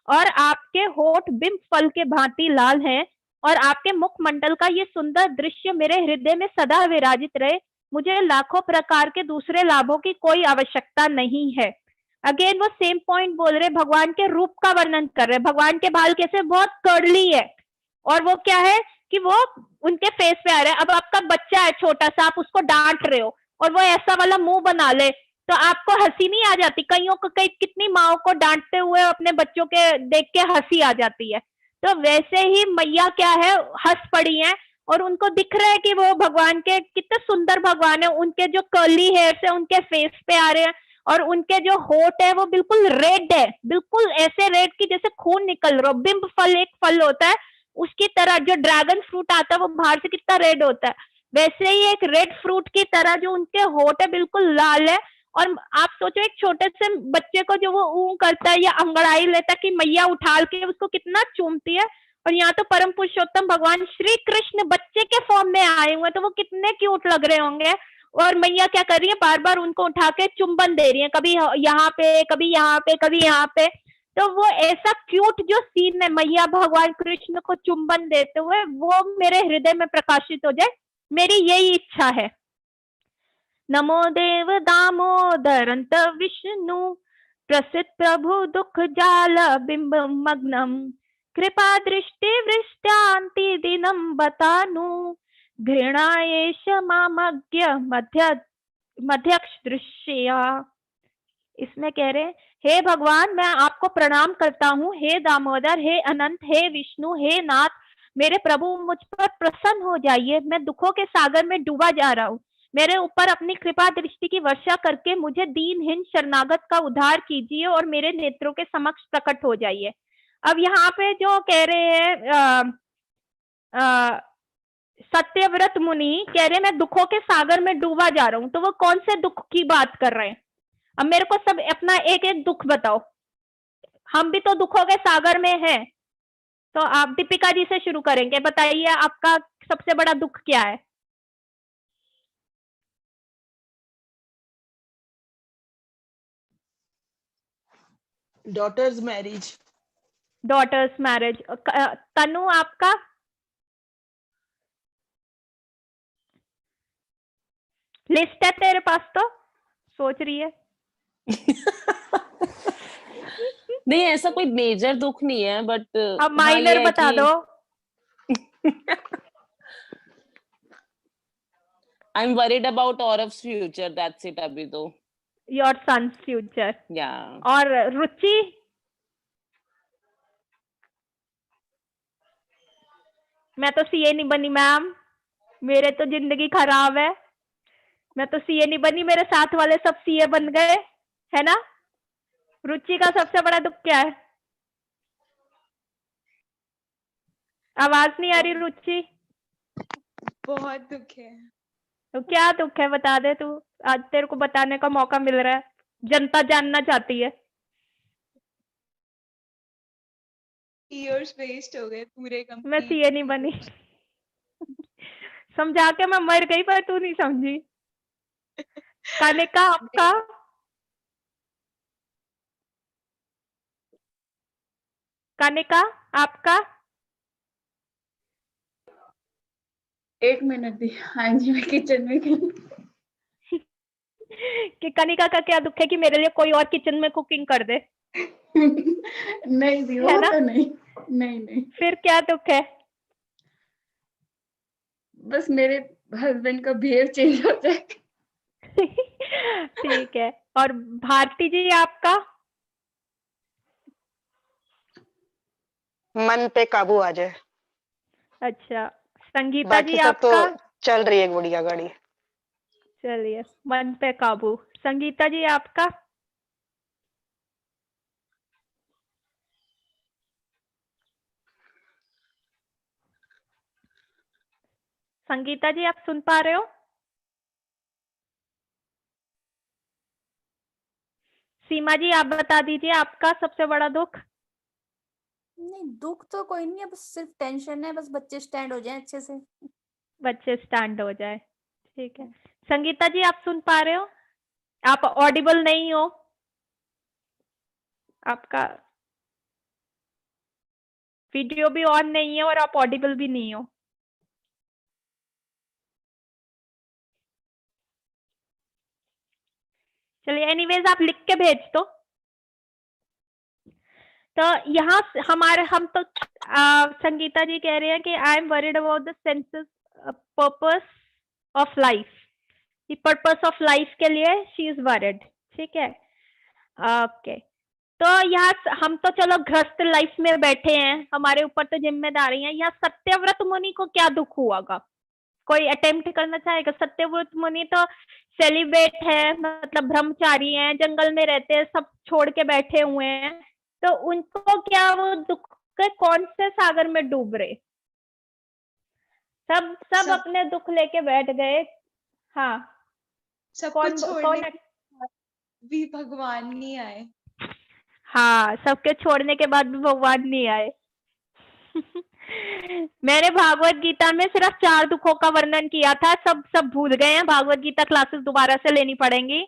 और आपके होठ बिंब फल के भांति लाल हैं, और आपके मुखमंडल का ये सुंदर दृश्य मेरे हृदय में सदा विराजित रहे। मुझे लाखों प्रकार के दूसरे लाभों की कोई आवश्यकता नहीं है। अगेन वो सेम पॉइंट बोल रहे, भगवान के रूप का वर्णन कर रहे। भगवान के बाल कैसे बहुत कर्ली है, और वो क्या है कि वो उनके फेस पे आ रहा है। अब आपका बच्चा है छोटा सा, आप उसको डांट रहे हो और वो ऐसा वाला मुंह बना ले, तो आपको हंसी नहीं आ जाती? कईयों को कितनी माओ को डांटते हुए अपने बच्चों के देख के हंसी आ जाती है। तो वैसे ही मैया क्या है, हंस पड़ी है, और उनको दिख रहा है कि वो भगवान के कितने सुंदर भगवान है, उनके जो कर्ली हेयर से उनके फेस पे आ रहे हैं, और उनके जो होठ है वो बिल्कुल रेड है, बिल्कुल ऐसे रेड की जैसे खून निकल रहा हो। बिंब फल एक फल होता है उसकी तरह, जो ड्रैगन फ्रूट आता है वो बाहर से कितना रेड होता है, वैसे ही एक रेड फ्रूट की तरह जो उनके होठ है बिल्कुल लाल है। और आप सोचो एक छोटे से बच्चे को जो वो ऊं करता है या अंगड़ाई लेता है कि मैया उठा के उसको कितना चूमती है। और यहाँ तो परम पुरुषोत्तम भगवान श्री कृष्ण बच्चे के फॉर्म में आए हुए, तो वो कितने क्यूट लग रहे होंगे। और मैया क्या कर रही है, बार बार उनको उठा के चुंबन दे रही है, कभी यहाँ पे, कभी यहाँ पे, कभी यहाँ पे। तो वो ऐसा क्यूट जो सीन है मैया भगवान कृष्ण को चुंबन देते हुए, वो मेरे हृदय में प्रकाशित हो जाए, मेरी यही इच्छा है। नमो देव दामोदरंत विष्णु, प्रसिद्ध प्रभु दुख जाल बिंब मग्नम, कृपा दृष्टि वृष्टांति दिनम बतानु, घृणाएश मामज्ञ मध्यक्ष दृश्या। इसमें कह रहे हैं, हे भगवान मैं आपको प्रणाम करता हूँ, हे दामोदर, हे अनंत, हे विष्णु, हे नाथ, मेरे प्रभु मुझ पर प्रसन्न हो जाइए। मैं दुखों के सागर में डूबा जा रहा हूँ, मेरे ऊपर अपनी कृपा दृष्टि की वर्षा करके मुझे दीनहीन शरणागत का उद्धार कीजिए और मेरे नेत्रों के समक्ष प्रकट हो जाइए। अब यहाँ पे जो कह रहे हैं सत्यव्रत मुनि कह रहे हैं मैं दुखों के सागर में डूबा जा रहा हूँ, तो वो कौन से दुख की बात कर रहे हैं? अब मेरे को सब अपना एक एक दुख बताओ, हम भी तो दुखों के सागर में हैं। तो आप दीपिका जी से शुरू करेंगे, बताइए आपका सबसे बड़ा दुख क्या है? Daughter's marriage. Daughter's marriage. Tanu आपका? लिस्ट है तेरे पास तो, सोच रही है। नहीं ऐसा कोई मेजर दुख नहीं है, बट अब माइनर बता दो। I am worried about Aarav's future, that's it अभी तो। Your son's future. या। और रुचि? मैं तो सीए नहीं बनी मैम, मेरे तो जिंदगी खराब है, मैं तो सीए नहीं बनी, मेरे साथ वाले सब सीए बन गए, है ना? रुचि का सबसे बड़ा दुख क्या है? आवाज नहीं आ रही रुचि। बहुत दुख है। तो क्या दुख है बता दे तू, आज तेरे को बताने का मौका मिल रहा है, जनता जानना चाहती है। इयर्स वेस्ट हो गए पूरे कंप्लीट। मैं सीए नहीं बनी। समझा के मैं मर गई पर तू नहीं समझी। कनिका आपका? कनिका आपका? एक मिनट दी। हाँ जी मैं किचन में गई। कि कनिका का क्या दुख है कि मेरे लिए कोई और किचन में कुकिंग कर दे? नहीं दी, वो तो नहीं। नहीं फिर क्या दुख है? बस मेरे हस्बैंड का बिहेव चेंज हो जाए। ठीक है। और भारती जी आपका? मन पे काबू आ जाए। अच्छा। संगीता बाकी जी सब तो आपका? चल रही है बढ़िया गाड़ी। चलिए, मन पे काबू। संगीता जी आपका? संगीता जी आप सुन पा रहे हो? सीमा जी आप बता दीजिए आपका सबसे बड़ा दुख। नहीं दुख तो कोई नहीं है, बस सिर्फ टेंशन है, बस बच्चे स्टैंड हो जाएं अच्छे से। बच्चे स्टैंड हो जाए, ठीक है। संगीता जी आप सुन पा रहे हो? आप ऑडिबल नहीं हो, आपका वीडियो भी ऑन नहीं है और आप ऑडिबल भी नहीं हो। चलिए एनीवेज आप लिख के भेज दो। तो यहाँ हमारे हम तो संगीता जी कह रहे हैं कि आई am worried about the senses purpose of life, कि पर्पस ऑफ लाइफ के लिए शी इज वरीड, ठीक है। ओके तो यहाँ हम तो चलो गृहस्थ लाइफ में बैठे हैं, हमारे ऊपर तो जिम्मेदारी है। यहाँ सत्यव्रत मुनि को क्या दुख हुआगा? कोई अटेम्प्ट करना चाहेगा? सत्यव्रत मुनि तो सेलिब्रेट है, मतलब ब्रह्मचारी हैं, जंगल में रहते हैं, सब छोड़ के बैठे हुए हैं, तो उनको क्या वो दुख के कौन से सागर में डूब रहे? सब सब सब अपने दुख लेके बैठ गए। हाँ, सबको कौन छोड़ने कौन? भी भगवान नहीं आए। हाँ, सबके छोड़ने के बाद भी भगवान नहीं आए। मैंने भागवत गीता में सिर्फ 4 दुखों का वर्णन किया था, सब सब भूल गए हैं। भागवत गीता क्लासेस दोबारा से लेनी पड़ेंगी।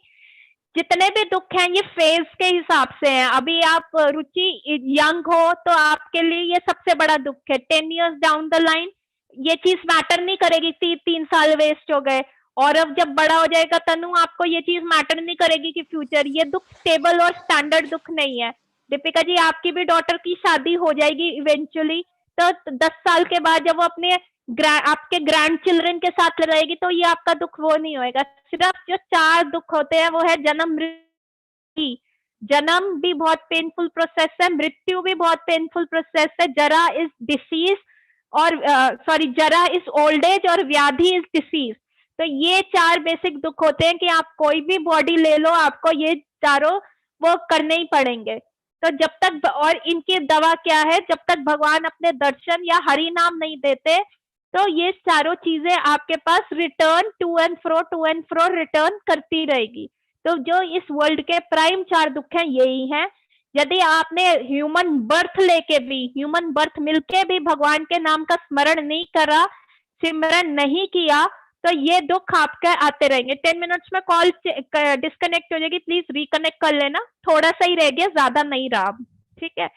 जितने भी दुख हैं ये फेज के हिसाब से हैं। अभी आप रुचि यंग हो तो आपके लिए ये सबसे बड़ा दुख है। 10 इयर्स डाउन द लाइन ये चीज मैटर नहीं करेगी, 3 साल वेस्ट हो गए। और अब जब बड़ा हो जाएगा तनु, आपको ये चीज मैटर नहीं करेगी कि फ्यूचर, ये दुख स्टेबल और स्टैंडर्ड दुख नहीं है। दीपिका जी, आपकी भी डॉटर की शादी हो जाएगी इवेंचुअली, तो 10 साल के बाद जब वो अपने आपके ग्रैंड चिल्ड्रन के साथ रहेगी तो ये आपका दुख वो नहीं होएगा। सिर्फ जो 4 दुख होते हैं वो है जन्म, मृत्यु। जन्म भी बहुत पेनफुल प्रोसेस है, मृत्यु भी बहुत पेनफुल प्रोसेस है। जरा इज डिसीज और सॉरी, जरा इज ओल्ड एज और व्याधि इज डिसीज। तो ये 4 बेसिक दुख होते हैं कि आप कोई भी बॉडी ले लो, आपको ये चारों वो करने ही पड़ेंगे। तो जब तक, और इनकी दवा क्या है, जब तक भगवान अपने दर्शन या हरि नाम नहीं देते तो ये चारों चीजें आपके पास return to and fro return करती रहेगी। तो जो इस वर्ल्ड के प्राइम 4 दुख हैं यही हैं। यदि आपने ह्यूमन बर्थ लेके भी, ह्यूमन बर्थ मिलके भी भगवान के नाम का स्मरण नहीं करा, सिमरन नहीं किया, तो ये दुख आपके आते रहेंगे। 10 मिनट्स में कॉल डिस्कनेक्ट हो जाएगी, प्लीज रिकनेक्ट कर लेना। थोड़ा सा ही रह गया, ज्यादा नहीं रहा, ठीक है।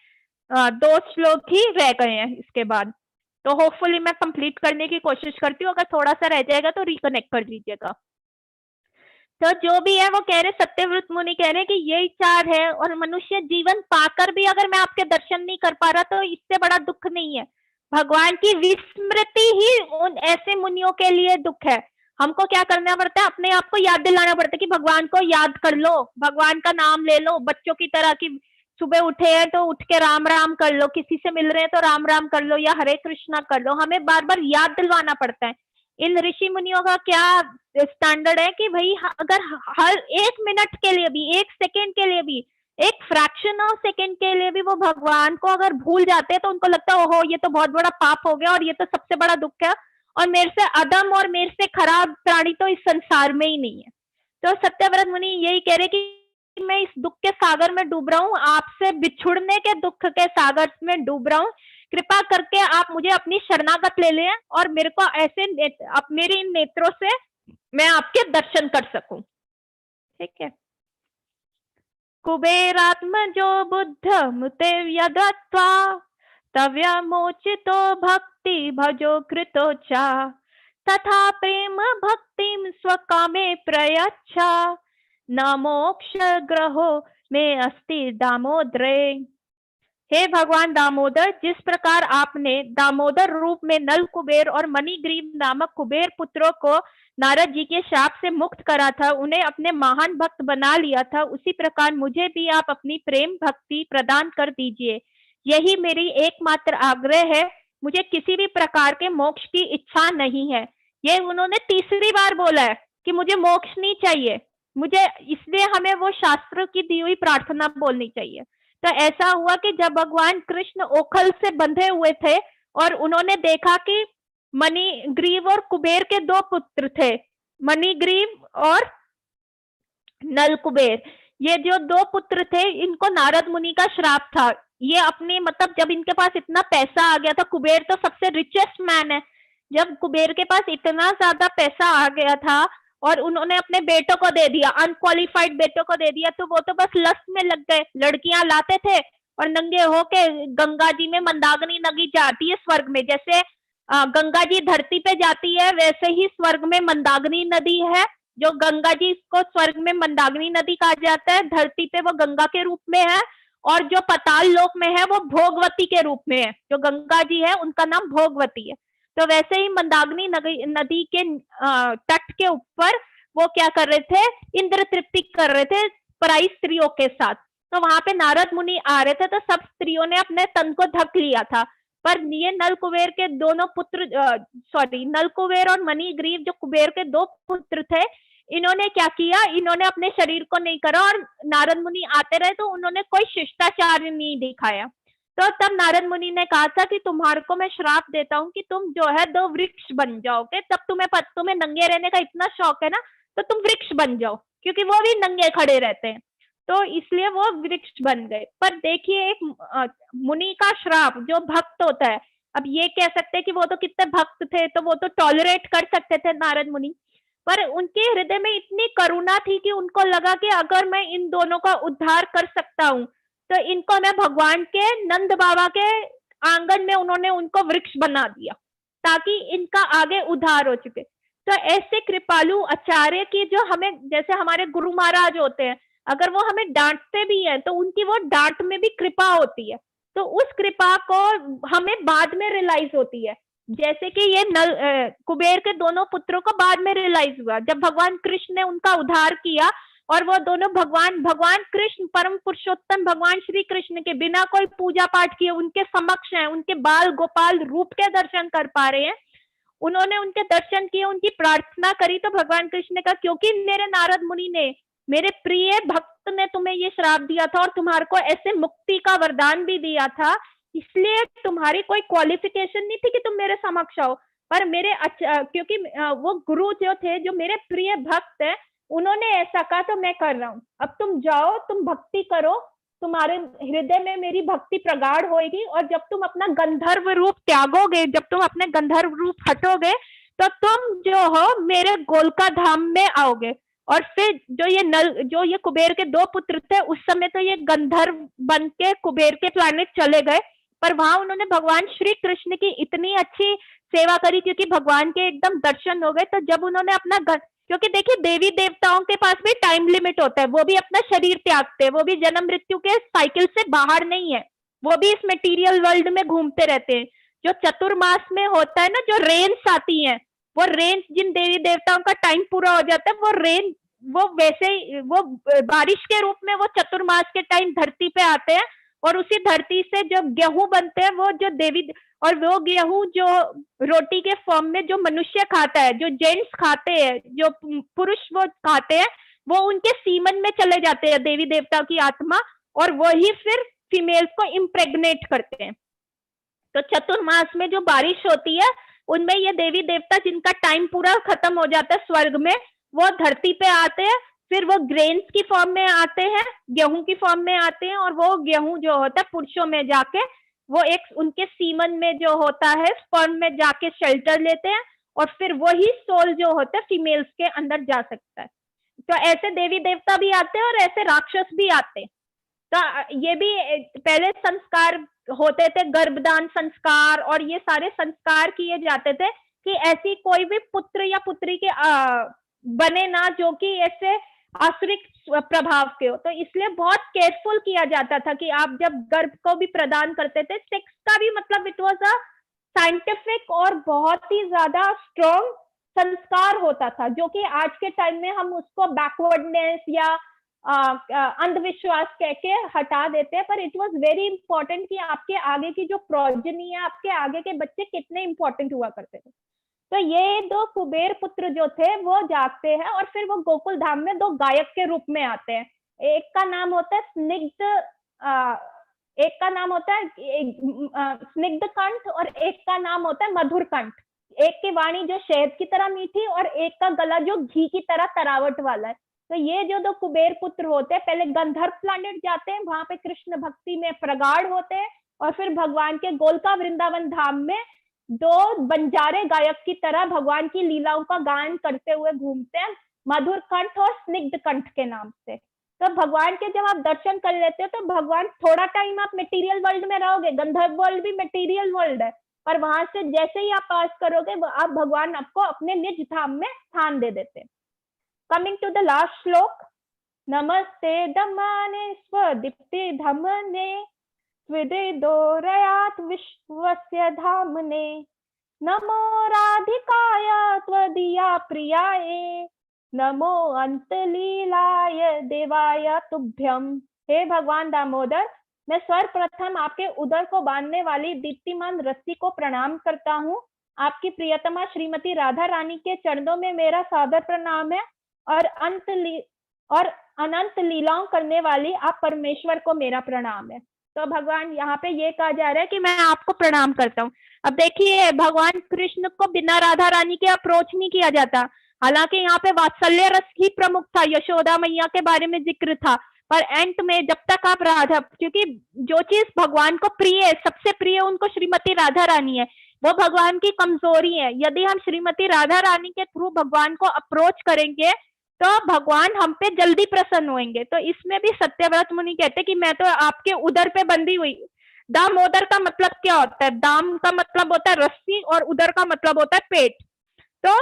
2 श्लोक ही रह गए हैं इसके बाद, तो होपफुली मैं कंप्लीट करने की कोशिश करती हूँ। अगर थोड़ा सा रह जाएगा तो रिकनेक्ट कर दीजिएगा। तो जो भी है वो कह रहे, सत्यव्रत मुनि कह रहे कि यही 4 है, और मनुष्य जीवन पाकर भी अगर मैं आपके दर्शन नहीं कर पा रहा तो इससे बड़ा दुख नहीं है। भगवान की विस्मृति ही उन ऐसे मुनियों के लिए दुख है। हमको क्या करना पड़ता है, अपने आप को याद दिलाना पड़ता है कि भगवान को याद कर लो, भगवान का नाम ले लो, बच्चों की तरह की सुबह उठे हैं तो उठ के राम राम कर लो, किसी से मिल रहे हैं तो राम राम कर लो या हरे कृष्णा कर लो। हमें बार बार याद दिलवाना पड़ता है। इन ऋषि मुनियों का क्या स्टैंडर्ड है कि भाई अगर हर 1 मिनट के लिए भी, 1 सेकेंड के लिए भी, एक फ्रैक्शन ऑफ सेकेंड के लिए भी वो भगवान को अगर भूल जाते हैं तो उनको लगता है ओहो ये तो बहुत बड़ा पाप हो गया और ये तो सबसे बड़ा दुख है, और मेरे से अदम और मेरे से खराब प्राणी तो इस संसार में ही नहीं है। तो सत्यव्रत मुनि यही कह रहे कि मैं इस दुख के सागर में डूब रहा हूँ, आपसे बिछुड़ने के दुख के सागर में डूब रहा हूँ। कृपा करके आप मुझे अपनी शरणागत ले लें और मेरे को ऐसे मेरे इन नेत्रों से मैं आपके दर्शन कर सकूं। ठीक है। कुबेरात्मजो बुद्ध मुते यदत्वा तव्यमोचितो भक्ति भजो कृतो च तथा प्रेम भक्तिम स्वकामे प्रयच्छ न मोक्ष ग्रहो में अस्ति दामोदरे। हे भगवान दामोदर, जिस प्रकार आपने दामोदर रूप में नल कुबेर और मणिग्रीव नामक कुबेर पुत्रों को नारद जी के शाप से मुक्त करा था, उन्हें अपने महान भक्त बना लिया था, उसी प्रकार मुझे भी आप अपनी प्रेम भक्ति प्रदान कर दीजिए। यही मेरी एकमात्र आग्रह है। मुझे किसी भी प्रकार के मोक्ष की इच्छा नहीं है। ये उन्होंने 3री बार बोला है कि मुझे मोक्ष नहीं चाहिए मुझे, इसलिए हमें वो शास्त्र की दी हुई प्रार्थना बोलनी चाहिए। तो ऐसा हुआ कि जब भगवान कृष्ण ओखल से बंधे हुए थे और उन्होंने देखा कि मणिग्रीव और कुबेर के 2 पुत्र थे, मणिग्रीव और नल कुबेर, ये जो 2 पुत्र थे इनको नारद मुनि का श्राप था। ये अपने मतलब जब इनके पास इतना पैसा आ गया था, कुबेर तो सबसे रिचेस्ट मैन है, जब कुबेर के पास इतना ज्यादा पैसा आ गया था और उन्होंने अपने बेटों को दे दिया, अनक्वालिफाइड बेटों को दे दिया, तो वो तो बस लस्ट में लग गए। लड़कियां लाते थे और नंगे होके गंगा जी में मंदाकिनी नदी जाती है स्वर्ग में, जैसे गंगा जी धरती पे जाती है वैसे ही स्वर्ग में मंदाकिनी नदी है। जो गंगा जी को स्वर्ग में मंदाकिनी नदी कहा जाता है, धरती पे वो गंगा के रूप में है, और जो पताल लोक में है वो भोगवती के रूप में है। जो गंगा जी है उनका नाम भोगवती है। तो वैसे ही मंदाकिनी नदी के तट के ऊपर वो क्या कर रहे थे, इंद्र तृप्ति कर रहे थे पराई स्त्रियों के साथ। तो वहां पे नारद मुनि आ रहे थे, तो सब स्त्रियों ने अपने तन को ढक लिया था, पर ये नल कुबेर के दोनों पुत्र, नल कुबेर और मणिग्रीव जो कुबेर के 2 पुत्र थे, इन्होंने क्या किया, इन्होंने अपने शरीर को नहीं करा और नारद मुनि आते रहे तो उन्होंने कोई शिष्टाचार नहीं दिखाया। तो तब नारद मुनि ने कहा था कि तुम्हारे को मैं श्राप देता हूँ कि तुम जो है 2 वृक्ष बन जाओगे। तब तुम्हें नंगे रहने का इतना शौक है ना, तो तुम वृक्ष बन जाओ, क्योंकि वो भी नंगे खड़े रहते हैं, तो इसलिए वो वृक्ष बन गए। पर देखिए, एक मुनि का श्राप, जो भक्त होता है, अब ये कह सकते हैं कि वो तो कितने भक्त थे, तो वो तो टॉलरेट कर सकते थे नारद मुनि, पर उनके हृदय में इतनी करुणा थी कि उनको लगा कि अगर मैं इन दोनों का उद्धार कर सकता हूँ, तो इनको मैं भगवान के नंद बाबा के आंगन में उन्होंने उनको वृक्ष बना दिया, ताकि इनका आगे उद्धार हो चुके। तो ऐसे कृपालु आचार्य की, जो हमें, जैसे हमारे गुरु महाराज होते हैं, अगर वो हमें डांटते भी हैं तो उनकी वो डांट में भी कृपा होती है, तो उस कृपा को हमें बाद में रियलाइज होती है। जैसे कि ये कुबेर के दोनों पुत्रों को बाद में रियलाइज हुआ, जब भगवान कृष्ण ने उनका उद्धार किया और वो दोनों भगवान कृष्ण, परम पुरुषोत्तम भगवान श्री कृष्ण के बिना कोई पूजा पाठ किए उनके समक्ष हैं, उनके बाल गोपाल रूप के दर्शन कर पा रहे हैं। उन्होंने उनके दर्शन किए, उनकी प्रार्थना करी, तो भगवान कृष्ण ने कहा, क्योंकि मेरे नारद मुनि ने, मेरे प्रिय भक्त ने तुम्हें ये श्राप दिया था और तुम्हारे को ऐसे मुक्ति का वरदान भी दिया था, इसलिए तुम्हारी कोई क्वालिफिकेशन नहीं थी कि तुम मेरे समक्ष आओ, पर मेरे क्योंकि वो गुरु जो थे, जो मेरे प्रिय भक्त है, उन्होंने ऐसा कहा तो मैं कर रहा हूँ। अब तुम जाओ, तुम भक्ति करो, तुम्हारे हृदय में मेरी भक्ति प्रगाढ़ होगी, और जब तुम अपना गंधर्व रूप त्यागोगे, जब तुम अपने गंधर्व रूप हटोगे, तो तुम जो हो मेरे गोलका धाम में आओगे। और फिर जो ये कुबेर के 2 पुत्र थे, उस समय तो ये गंधर्व बन के कुबेर के प्लैनेट चले गए, पर वहां उन्होंने भगवान श्री कृष्ण की इतनी अच्छी सेवा करी, क्योंकि भगवान के एकदम दर्शन हो गए। तो जब उन्होंने अपना क्योंकि देखिए, देवी देवताओं के पास भी टाइम लिमिट होता है, वो भी अपना शरीर त्यागते हैं, वो भी जन्म मृत्यु के साइकिल से बाहर नहीं है, वो भी इस मटेरियल वर्ल्ड में घूमते रहते हैं। जो चतुर्मास में होता है ना, जो रेन्स आती हैं, वो रेन्स, जिन देवी देवताओं का टाइम पूरा हो जाता है, वो वैसे ही, वो बारिश के रूप में वो चतुर्मास के टाइम धरती पे आते हैं, और उसी धरती से जो गेहूं बनते हैं, वो जो देवी, और वो गेहूं जो रोटी के फॉर्म में जो मनुष्य खाता है, जो जेंट्स खाते हैं, जो पुरुष वो खाते हैं, वो उनके सीमन में चले जाते हैं देवी देवता की आत्मा, और वही फिर फीमेल्स को इम्प्रेग्नेट करते हैं। तो चतुर्मास में जो बारिश होती है, उनमें ये देवी देवता जिनका टाइम पूरा खत्म हो जाता है स्वर्ग में, वो धरती पे आते हैं, फिर वो ग्रेन्स की फॉर्म में आते हैं, गेहूं की फॉर्म में आते हैं, और वो गेहूं जो होता है पुरुषों में जाके, वो एक उनके सीमन में जो होता है स्पर्म में जाके शेल्टर लेते हैं, और फिर वही सोल जो होता है फीमेल्स के अंदर जा सकता है। तो ऐसे देवी देवता भी आते हैं और ऐसे राक्षस भी आते हैं। तो ये भी पहले संस्कार होते थे, गर्भदान संस्कार, और ये सारे संस्कार किए जाते थे कि ऐसी कोई भी पुत्र या पुत्री के बने ना जो कि ऐसे आसुरिक प्रभाव के हो। तो इसलिए बहुत केयरफुल किया जाता था कि आप जब गर्भ को भी प्रदान करते थे, सेक्स का भी मतलब इट वाज अ साइंटिफिक और बहुत ही ज्यादा स्ट्रॉन्ग संस्कार होता था, जो कि आज के टाइम में हम उसको बैकवर्डनेस या अंधविश्वास कह के हटा देते हैं, पर इट वाज वेरी इंपॉर्टेंट कि आपके आगे की जो प्रोजनी है, आपके आगे के बच्चे कितने इंपॉर्टेंट हुआ करते थे। तो ये 2 कुबेर पुत्र जो थे वो जागते हैं, और फिर वो गोकुल धाम में 2 गायक के रूप में आते हैं। एक का नाम होता है स्निग्ध कंठ, और एक का नाम होता है मधुर कंठ। एक की वाणी जो शहद की तरह मीठी, और एक का गला जो घी की तरह तरावट वाला है। तो ये जो 2 कुबेर पुत्र होते हैं, पहले गंधर्व प्लैनेट जाते हैं, वहां पे कृष्ण भक्ति में प्रगाढ़ होते हैं, और फिर भगवान के गोलका वृंदावन धाम में 2 बंजारे गायक की तरह भगवान की लीलाओं का गायन करते हुए घूमते हैं, मधुर कंठ और स्निग्ध कंठ के नाम से। तो भगवान के जब आप दर्शन कर लेते हो, तो भगवान, थोड़ा टाइम आप मटेरियल वर्ल्ड में रहोगे, गंधर्व वर्ल्ड भी मटेरियल वर्ल्ड है, पर वहां से जैसे ही आप पास करोगे, आप भगवान आपको अपने निज धाम में स्थान दे देते हैं। कमिंग टू द लास्ट श्लोक, नमस्ते दमाने स्वदीप्ति धमने विदिदोरयात् विश्वस्य धामने, नमो राधिकाय त्वदीया प्रियाये, नमो अंतलीलाय देवाय तुभ्यम। हे भगवान दामोदर, मैं सर्वप्रथम आपके उदर को बांधने वाली दीप्तिमान रस्सी को प्रणाम करता हूँ। आपकी प्रियतमा श्रीमती राधा रानी के चरणों में मेरा सादर प्रणाम है, और अनंत लीलाओं करने वाली आप परमेश्वर को मेरा प्रणाम है। तो भगवान यहाँ पे ये कहा जा रहा है कि मैं आपको प्रणाम करता हूँ। अब देखिए भगवान कृष्ण को बिना राधा रानी के अप्रोच नहीं किया जाता। हालांकि यहाँ पे वात्सल्य रस ही प्रमुख था, यशोदा मैया के बारे में जिक्र था, पर अंत में जब तक आप राधा, क्योंकि जो चीज भगवान को प्रिय है, सबसे प्रिय उनको श्रीमती राधा रानी है, वो भगवान की कमजोरी है। यदि हम श्रीमती राधा रानी के थ्रू भगवान को अप्रोच करेंगे तो भगवान हम पे जल्दी प्रसन्न होंगे। तो इसमें भी सत्यव्रत मुनि कहते कि मैं तो आपके उदर पे बंधी हुई। दामोदर का मतलब क्या होता है? दाम का मतलब होता है रस्सी और उदर का मतलब होता है पेट। तो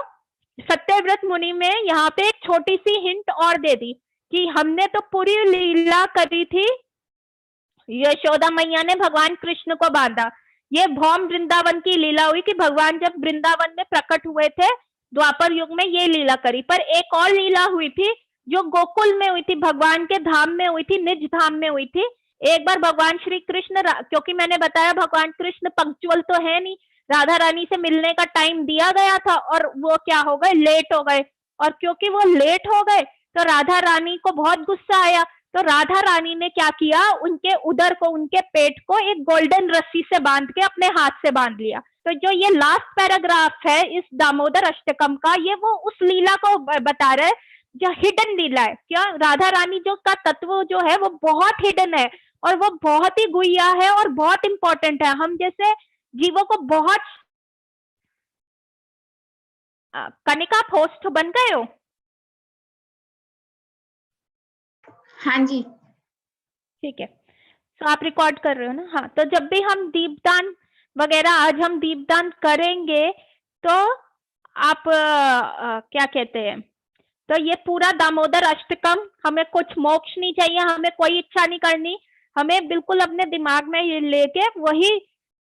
सत्यव्रत मुनि में यहाँ पे एक छोटी सी हिंट और दे दी कि हमने तो पूरी लीला करी थी, यशोदा मैया ने भगवान कृष्ण को बांधा। ये भौम वृंदावन की लीला हुई कि भगवान जब वृंदावन में प्रकट हुए थे द्वापर युग में ये लीला करी। पर एक और लीला हुई थी जो गोकुल में हुई थी, भगवान के धाम में हुई थी, निज धाम में हुई थी। एक बार भगवान श्री कृष्ण, क्योंकि मैंने बताया भगवान कृष्ण पंक्चुअल तो है नहीं, राधा रानी से मिलने का टाइम दिया गया था और वो क्या हो गए, लेट हो गए। और क्योंकि वो लेट हो गए तो राधा रानी को बहुत गुस्सा आया। तो राधा रानी ने क्या किया, उनके उदर को, उनके पेट को एक गोल्डन रस्सी से बांध के अपने हाथ से बांध लिया। तो जो ये लास्ट पैराग्राफ है इस दामोदर अष्टकम का, ये वो उस लीला को बता रहा है जो हिडन लीला है। क्या राधा रानी जो का तत्व जो है वो बहुत हिडन है और वो बहुत ही गुह्या है और बहुत इंपॉर्टेंट है। हम जैसे जीवों को बहुत कनिका, आप होस्ट बन गए हो? हाँ जी। ठीक है, तो आप रिकॉर्ड कर रहे हो ना? हाँ, तो जब भी हम दीपदान वगैरह, आज हम दीपदान करेंगे तो आप क्या कहते हैं, तो ये पूरा दामोदर अष्टकम, हमें कुछ मोक्ष नहीं चाहिए, हमें कोई इच्छा नहीं करनी, हमें बिल्कुल अपने दिमाग में ये लेके वही,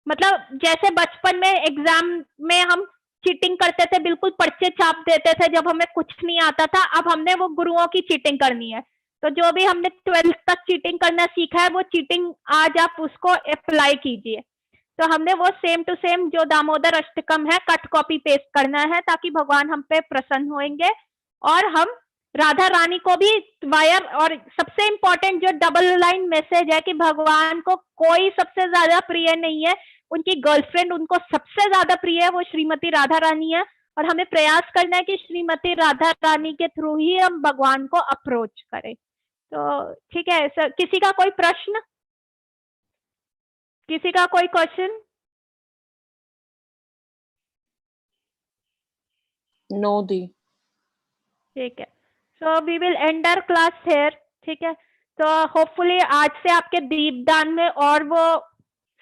मतलब जैसे बचपन में एग्जाम में हम चीटिंग करते थे, बिल्कुल पर्चे छाप देते थे जब हमें कुछ नहीं आता था, अब हमने वो गुरुओं की चीटिंग करनी है। तो जो भी हमने 12th तक चीटिंग करना सीखा है वो चीटिंग आज आप उसको अप्लाई कीजिए। तो हमने वो सेम टू सेम जो दामोदर अष्टकम है कट कॉपी पेस्ट करना है ताकि भगवान हम पे प्रसन्न होंगे और हम राधा रानी को भी वायर। और सबसे इंपॉर्टेंट जो डबल लाइन मैसेज है कि भगवान को कोई सबसे ज्यादा प्रिय नहीं है, उनकी गर्लफ्रेंड उनको सबसे ज्यादा प्रिय है, वो श्रीमती राधा रानी है। और हमें प्रयास करना है कि श्रीमती राधा रानी के थ्रू ही हम भगवान को अप्रोच करें। तो ठीक है सर, किसी का कोई प्रश्न, किसी का कोई क्वेश्चन? नो दी। ठीक है, so we will end our class here. ठीक है, तो होपफुली आज से आपके दीपदान में और वो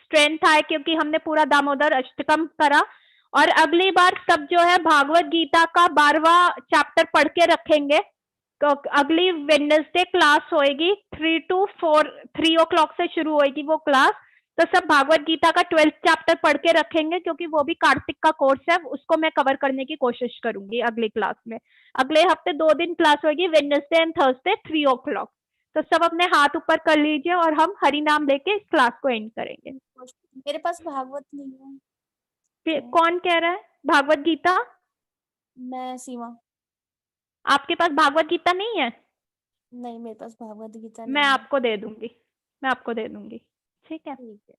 स्ट्रेंथ आए क्योंकि हमने पूरा दामोदर अष्टकम करा। और अगली बार सब जो है भागवत गीता का 12वां चैप्टर पढ़ के रखेंगे। तो अगली वेडनेसडे क्लास होएगी 3 to 4, 3 o'clock से शुरू होएगी वो क्लास। तो सब भागवत गीता का 12th चैप्टर पढ़ के रखेंगे क्योंकि वो भी कार्तिक का कोर्स है, उसको मैं कवर करने की कोशिश करूंगी अगली क्लास में। अगले हफ्ते 2 दिन क्लास होगी, वेडनेसडे एंड थर्सडे 3 o'clock। तो सब अपने हाथ ऊपर कर लीजिए और हम हरि नाम लेके इस क्लास को एंड करेंगे। मेरे पास भागवत नहीं है। फिर कौन कह रहा है भागवत गीता? मैं सीमा। आपके पास भागवत गीता नहीं है? नहीं, मेरे पास भागवत गीता मैं नहीं है। आपको दे दूंगी, मैं आपको दे दूंगी। ठीक है, ठीक है।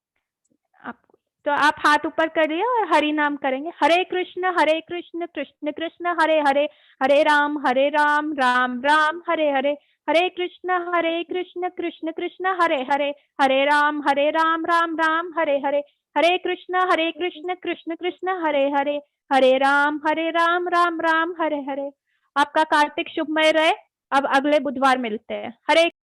आपको तो आप हाथ ऊपर करिए और हरि नाम करेंगे। हरे कृष्ण कृष्ण कृष्ण हरे हरे, हरे राम राम राम हरे हरे, हरे कृष्ण कृष्ण कृष्ण हरे हरे, हरे राम राम राम हरे हरे, हरे कृष्ण कृष्ण कृष्ण हरे हरे, हरे राम राम राम हरे हरे। आपका कार्तिक शुभमय रहे। अब अगले बुधवार मिलते हैं। हरे